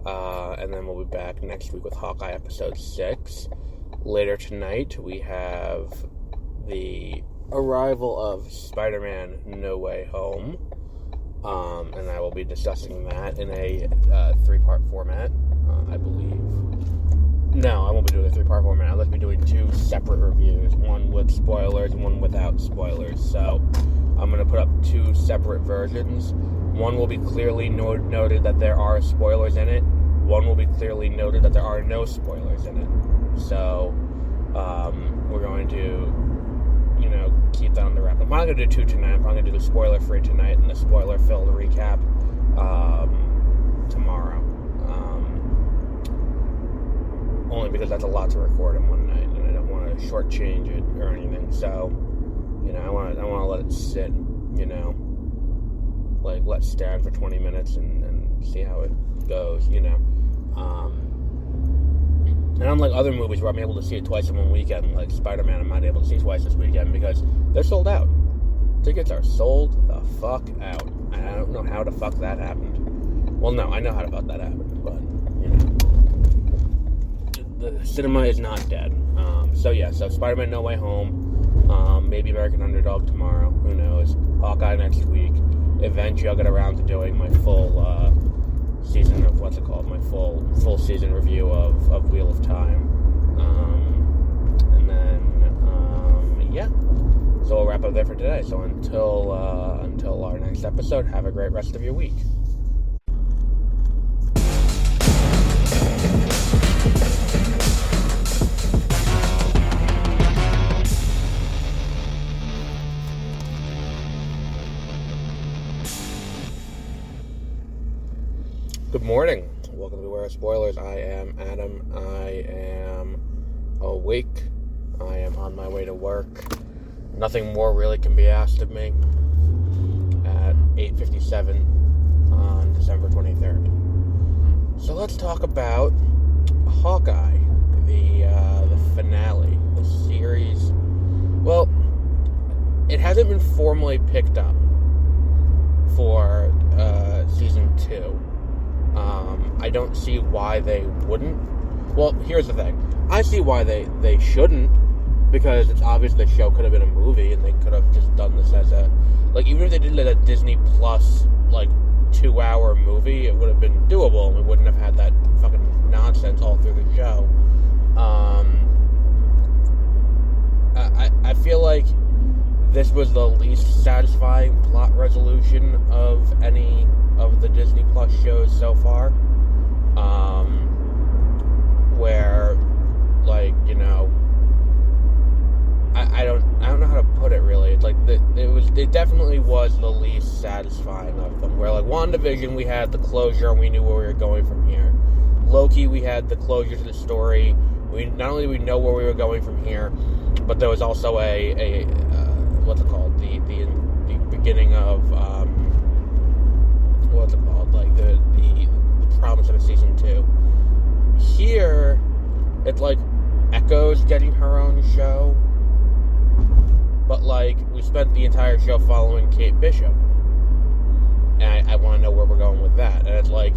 and then we'll be back next week with Hawkeye episode 6. Later tonight, we have the arrival of Spider-Man No Way Home, and I will be discussing that in a 3-part format, I believe. No, I won't be doing a 3-part format. I'll just be doing 2 separate reviews, one with spoilers and one without spoilers. So I'm going to put up 2 separate versions. One will be clearly noted that there are spoilers in it. One will be clearly noted that there are no spoilers in it. So we're going to, keep that on the wrap. I'm not going to do 2 tonight. I'm probably going to do the spoiler-free tonight and the spoiler-filled recap tomorrow. Only because that's a lot to record in one night, and I don't want to shortchange it or anything. So, I want to let it sit, like, let it stand for 20 minutes and see how it goes, And unlike other movies where I'm able to see it twice in one weekend, like Spider-Man, I'm not able to see it twice this weekend because they're sold out. Tickets are sold the fuck out. And I don't know how the fuck that happened. Well, no, I know how the fuck that happened, but, the cinema is not dead. So Spider-Man No Way Home, maybe American Underdog tomorrow, who knows, Hawkeye next week. Eventually I'll get around to doing my full, season of, my full season review of Wheel of Time. And then, so we'll wrap up there for today. So until our next episode, have a great rest of your week. Good morning. Welcome to Beware of Spoilers. I am Adam. I am awake. I am on my way to work. Nothing more really can be asked of me at 8:57 on December 23rd. So let's talk about Hawkeye, the finale, the series. Well, it hasn't been formally picked up for season 2. I don't see why they wouldn't. Well, here's the thing. I see why they shouldn't, because it's obvious the show could have been a movie, and they could have just done this as a, like, even if they did it as a Disney Plus, like, 2-hour movie, it would have been doable, and we wouldn't have had that fucking nonsense all through the show. I feel like this was the least satisfying plot resolution of any of the Disney Plus shows so far, where, like, I don't know how to put it really. It's like it definitely was the least satisfying of them. Where, like, WandaVision, we had the closure and we knew where we were going from here. Loki, we had the closure to the story. not only we know where we were going from here, but there was also a what's it called, the beginning of what's it called, like the promise of a season 2. Here, it's like Echo's getting her own show, but like we spent the entire show following Kate Bishop, and I want to know where we're going with that. And it's like,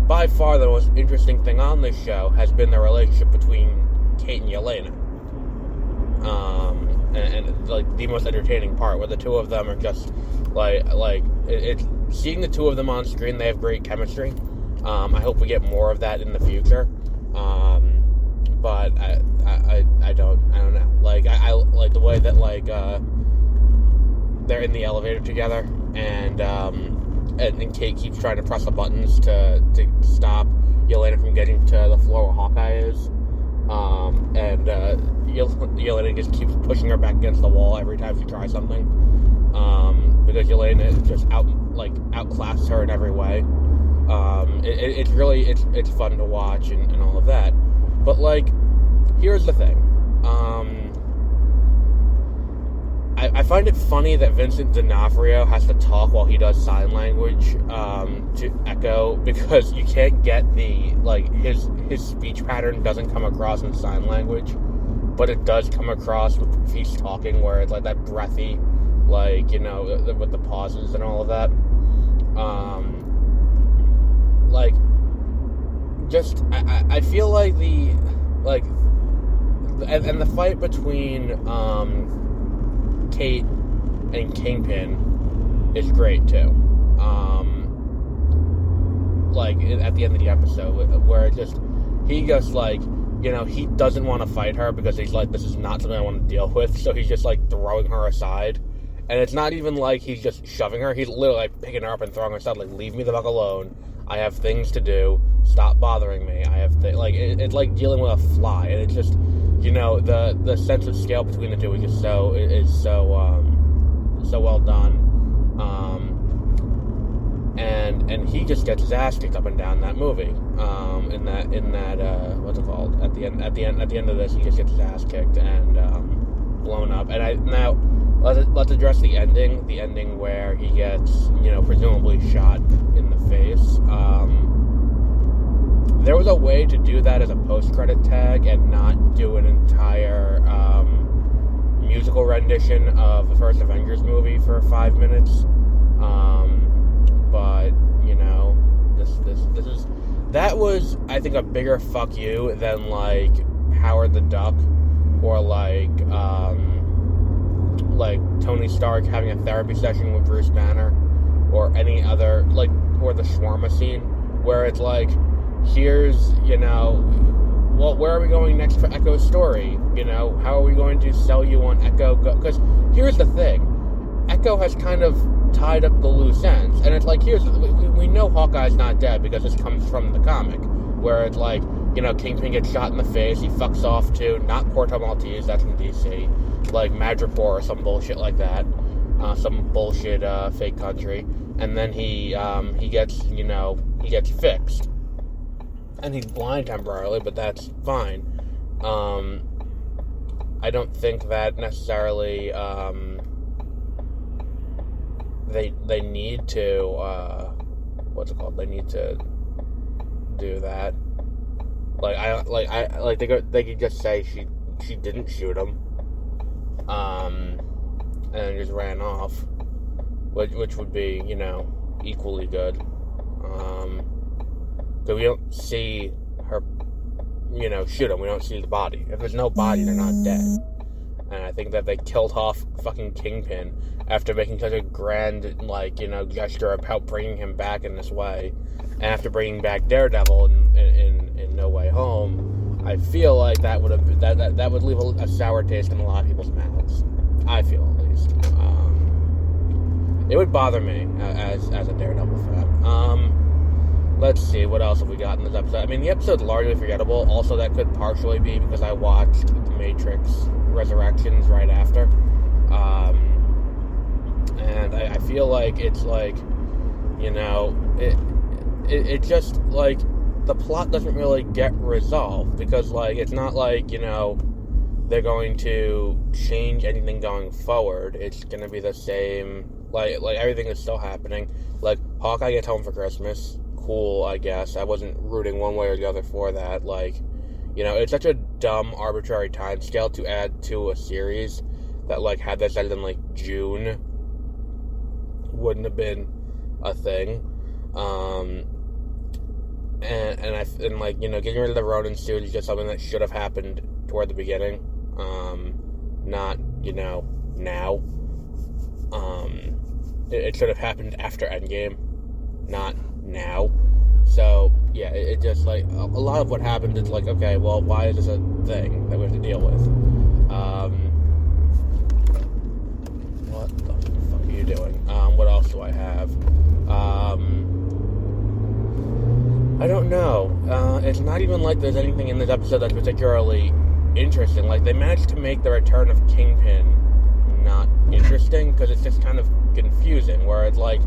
by far the most interesting thing on this show has been the relationship between Kate and Yelena. And like the most entertaining part, where the two of them are just like it's seeing the two of them on screen. They have great chemistry. I hope we get more of that in the future. But I don't know. Like I like the way that like they're in the elevator together, and Kate keeps trying to press the buttons to stop Yelena from getting to the floor where Hawkeye is. And Yelena just keeps pushing her back against the wall every time she tries something. Because Yelena just outclasses her in every way. It's really fun to watch and all of that. But like, here's the thing. I find it funny that Vincent D'Onofrio has to talk while he does sign language to Echo, because you can't get his speech pattern doesn't come across in sign language, but it does come across if he's talking, where it's like that breathy, like, you know, with the pauses and all of that. I feel like and the fight between Kate and Kingpin is great too. At the end of the episode, where he doesn't want to fight her because he's like, this is not something I want to deal with, so he's just like throwing her aside. And it's not even like he's just shoving her, he's literally like picking her up and throwing her aside, like, leave me the fuck alone, I have things to do, stop bothering me, I have it's like dealing with a fly. And it's just, you know, the sense of scale between the two is just so well done. And he just gets his ass kicked up and down that movie. In that what's it called? At the end of this, he just gets his ass kicked and blown up. And now let's address the ending. The ending where he gets, you know, presumably shot in the face. There was a way to do that as a post-credit tag and not do an entire musical rendition of the first Avengers movie for 5 minutes. But, you know, that was, I think, a bigger fuck you than, like, Howard the Duck, or like Tony Stark having a therapy session with Bruce Banner, or any other, like, or the shawarma scene, where it's like, here's, you know, well, where are we going next for Echo's story? You know, how are we going to sell you on Echo? Because here's the thing, Echo has kind of tied up the loose ends, and it's like, we know Hawkeye's not dead because this comes from the comic, where it's like, you know, Kingpin gets shot in the face, he fucks off to, not Porto Maltese, that's in DC, like Madripoor or some bullshit like that, some bullshit fake country, and then he gets, you know, he gets fixed, and he's blind temporarily, but that's fine. I don't think that necessarily they need to they need to do that. They could just say she didn't shoot him, and then just ran off, which would be, you know, equally good. So we don't see her, you know, shoot him. We don't see the body. If there's no body, they're not dead. And I think that they killed off fucking Kingpin after making such a grand, like, you know, gesture about bringing him back in this way. And after bringing back Daredevil in No Way Home, I feel like that would leave a sour taste in a lot of people's mouths. I feel, at least. It would bother me as a Daredevil fan. Let's see, what else have we got in this episode? I mean, the episode's largely forgettable. Also, that could partially be because I watched The Matrix Resurrections right after. And I feel like it's like, you know, it just, like, the plot doesn't really get resolved, because, like, it's not like, you know, they're going to change anything going forward. It's going to be the same, like everything is still happening. Like, Hawkeye gets home for Christmas. Cool, I guess. I wasn't rooting one way or the other for that. Like, you know, it's such a dumb, arbitrary time scale to add to a series that, like, had this ended in, like, June wouldn't have been a thing. And like, you know, getting rid of the Ronin suit is just something that should have happened toward the beginning. Not, you know, now. It should have happened after Endgame, not now. So, yeah, it just, like, a lot of what happened is like, okay, well, why is this a thing that we have to deal with? What the fuck are you doing? What else do I have? I don't know. It's not even like there's anything in this episode that's particularly interesting. Like, they managed to make the return of Kingpin not interesting, because it's just kind of confusing, where it's like,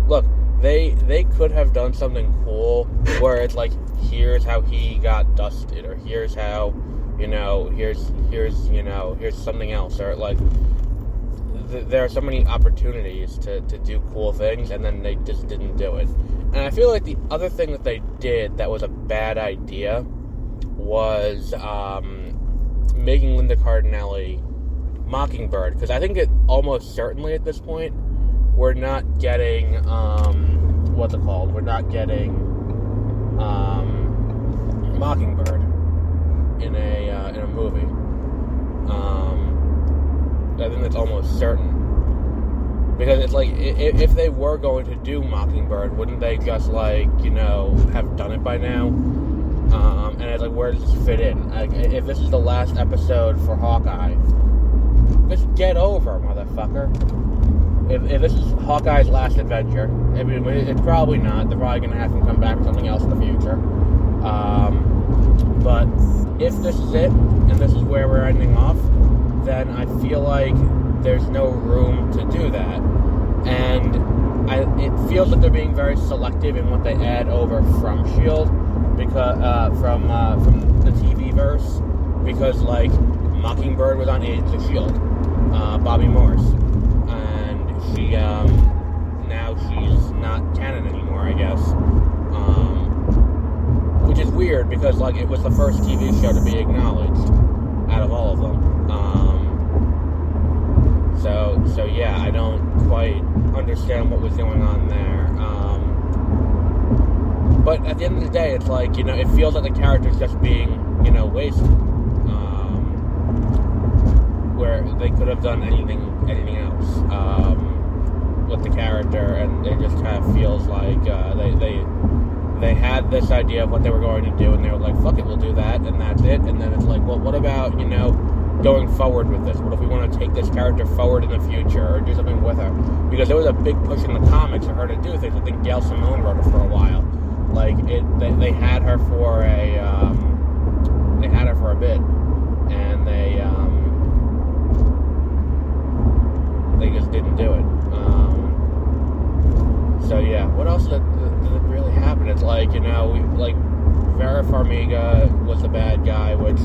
look, they could have done something cool, where it's like, here's how he got dusted, or here's how, you know, here's something else, or, like, there are so many opportunities to do cool things, and then they just didn't do it. And I feel like the other thing that they did that was a bad idea was making Linda Cardinelli Mockingbird, because I think it almost certainly at this point we're not getting what's it called? We're not getting Mockingbird in a movie. I think that's almost certain, because it's like, if they were going to do Mockingbird, wouldn't they just, like, you know, have done it by now? And it's like, where does this fit in? Like, if this is the last episode for Hawkeye, just get over, motherfucker. If this is Hawkeye's last adventure, I mean, it's probably not. They're probably going to have him come back with something else in the future. But if this is it, and this is where we're ending off, then I feel like there's no room to do that. And it feels like they're being very selective in what they add over from S.H.I.E.L.D., because from the TV verse, because, like, Mockingbird was on Agents of S.H.I.E.L.D., Bobby Morse, and she now she's not canon anymore, I guess, which is weird, because, like, it was the first TV show to be acknowledged out of all of them. So yeah, I don't quite understand what was going on there. But at the end of the day, it's like, you know, it feels like the character's just being, you know, wasted. Where they could have done anything else with the character, and it just kind of feels like they had this idea of what they were going to do, and they were like, fuck it, we'll do that, and that's it. And then it's like, well, what about, you know, going forward with this? What if we want to take this character forward in the future, or do something with her? Because there was a big push in the comics for her to do things. I think Gail Simone wrote it for a while. Like, they had her for a bit, and they just didn't do it. So yeah, what else did really happen? It's like, you know, Vera Farmiga was the bad guy, which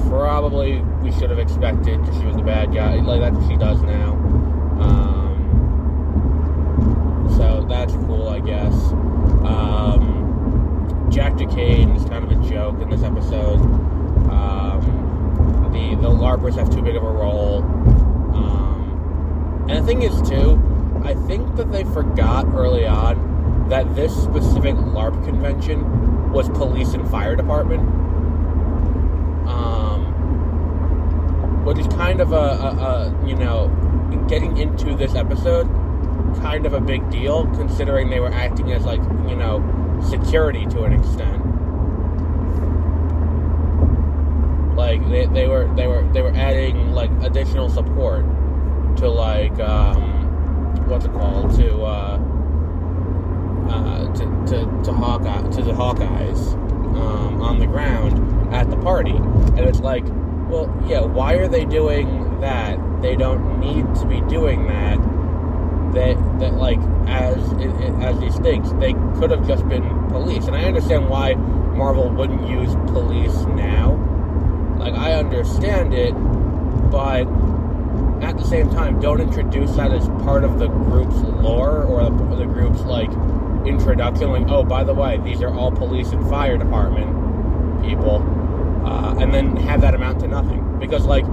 probably we should have expected, because she was the bad guy. Like, that's what she does now. So that's cool, I guess. Jack Duquesne is kind of a joke in this episode. The LARPers have too big of a role. And the thing is, too, I think that they forgot early on that this specific LARP convention was police and fire department. Which is kind of a you know, getting into this episode, kind of a big deal, considering they were acting as, like, you know, security to an extent. Like, they were adding, like, additional support to, like, what's it called, to Hawkeye, to the Hawkeyes on the ground at the party. And it's like, well, yeah, why are they doing that? They don't need to be doing that. That like, as these things, they could have just been police. And I understand why Marvel wouldn't use police now. Like, I understand it, but at the same time, don't introduce that as part of the group's lore or the group's, like, introduction. Like, oh, by the way, these are all police and fire department people. And then have that amount to nothing. Because, like,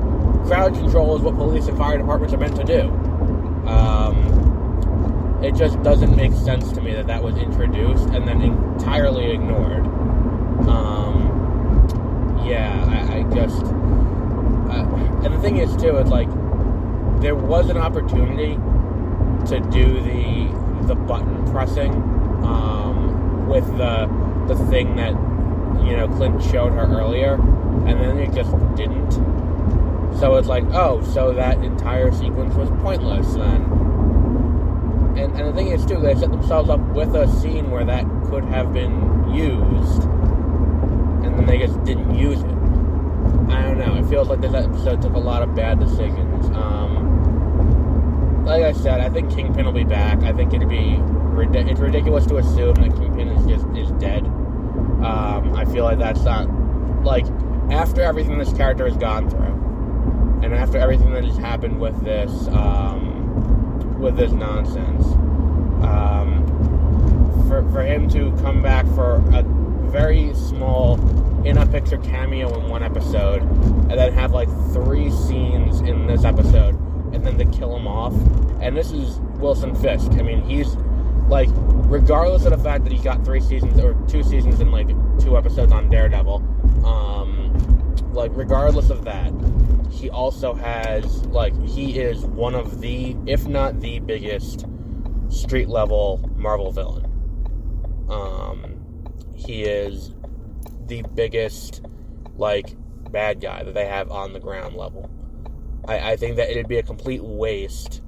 crowd control is what police and fire departments are meant to do. It just doesn't make sense to me that was introduced and then entirely ignored. I just... and the thing is, too, it's like, there was an opportunity to do the button pressing with the thing that, Clint showed her earlier, and then it just didn't. So it's like, oh, so that entire sequence was pointless then. And the thing is, too, they set themselves up with a scene where that could have been used, and then they just didn't use it. I don't know. It feels like this episode took a lot of bad decisions. Like I said, I think Kingpin will be back. I think it'd be it's ridiculous to assume that Kingpin is dead. I feel like that's not, like, after everything this character has gone through, and after everything that has happened with this nonsense, for him to come back for a very small in-a-picture cameo in one episode, and then have, like, 3 scenes in this episode, and then to kill him off. And this is Wilson Fisk. I mean, he's, like, regardless of the fact that he got 3 seasons, or 2 seasons and, like, 2 episodes on Daredevil, like, regardless of that, he also has, like, he is one of the, if not the biggest, street-level Marvel villain. He is the biggest, like, bad guy that they have on the ground level. I think that it'd be a complete waste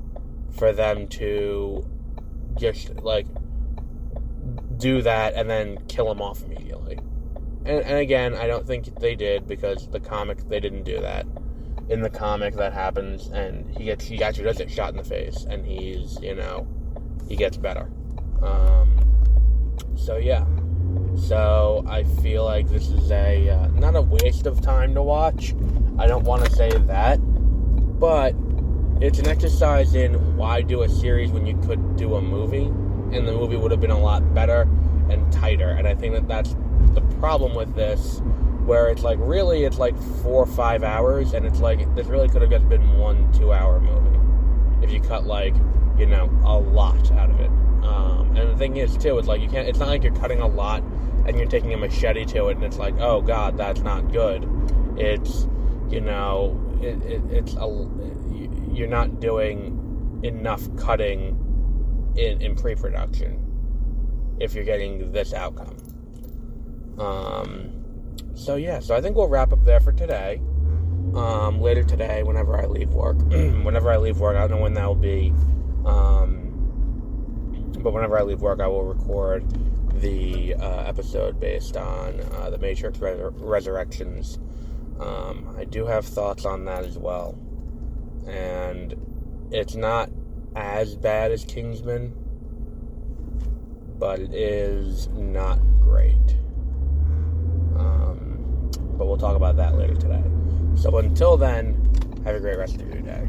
for them to just, like, do that and then kill him off immediately. And again, I don't think they did, because the comic, they didn't do that. In the comic, that happens, and he actually does get shot in the face, and he's, he gets better. So yeah. So I feel like this is not a waste of time to watch. I don't want to say that, but it's an exercise in why do a series when you could do a movie, and the movie would have been a lot better and tighter. And I think that that's the problem with this, where it's like, really, it's like 4 or 5 hours, and it's like, this really could have just been 1 2-hour movie if you cut, like, a lot out of it. And the thing is, too, it's like, it's not like you're cutting a lot and you're taking a machete to it and it's like, oh god, that's not good. It's, you're not doing enough cutting in pre-production if you're getting this outcome. So I think we'll wrap up there for today. Later today, whenever I leave work, I don't know when that will be, but whenever I leave work, I will record the episode based on the Matrix Resurrections. I do have thoughts on that as well, and it's not as bad as Kingsman, but it is not great. But we'll talk about that later today. So until then, have a great rest of your day.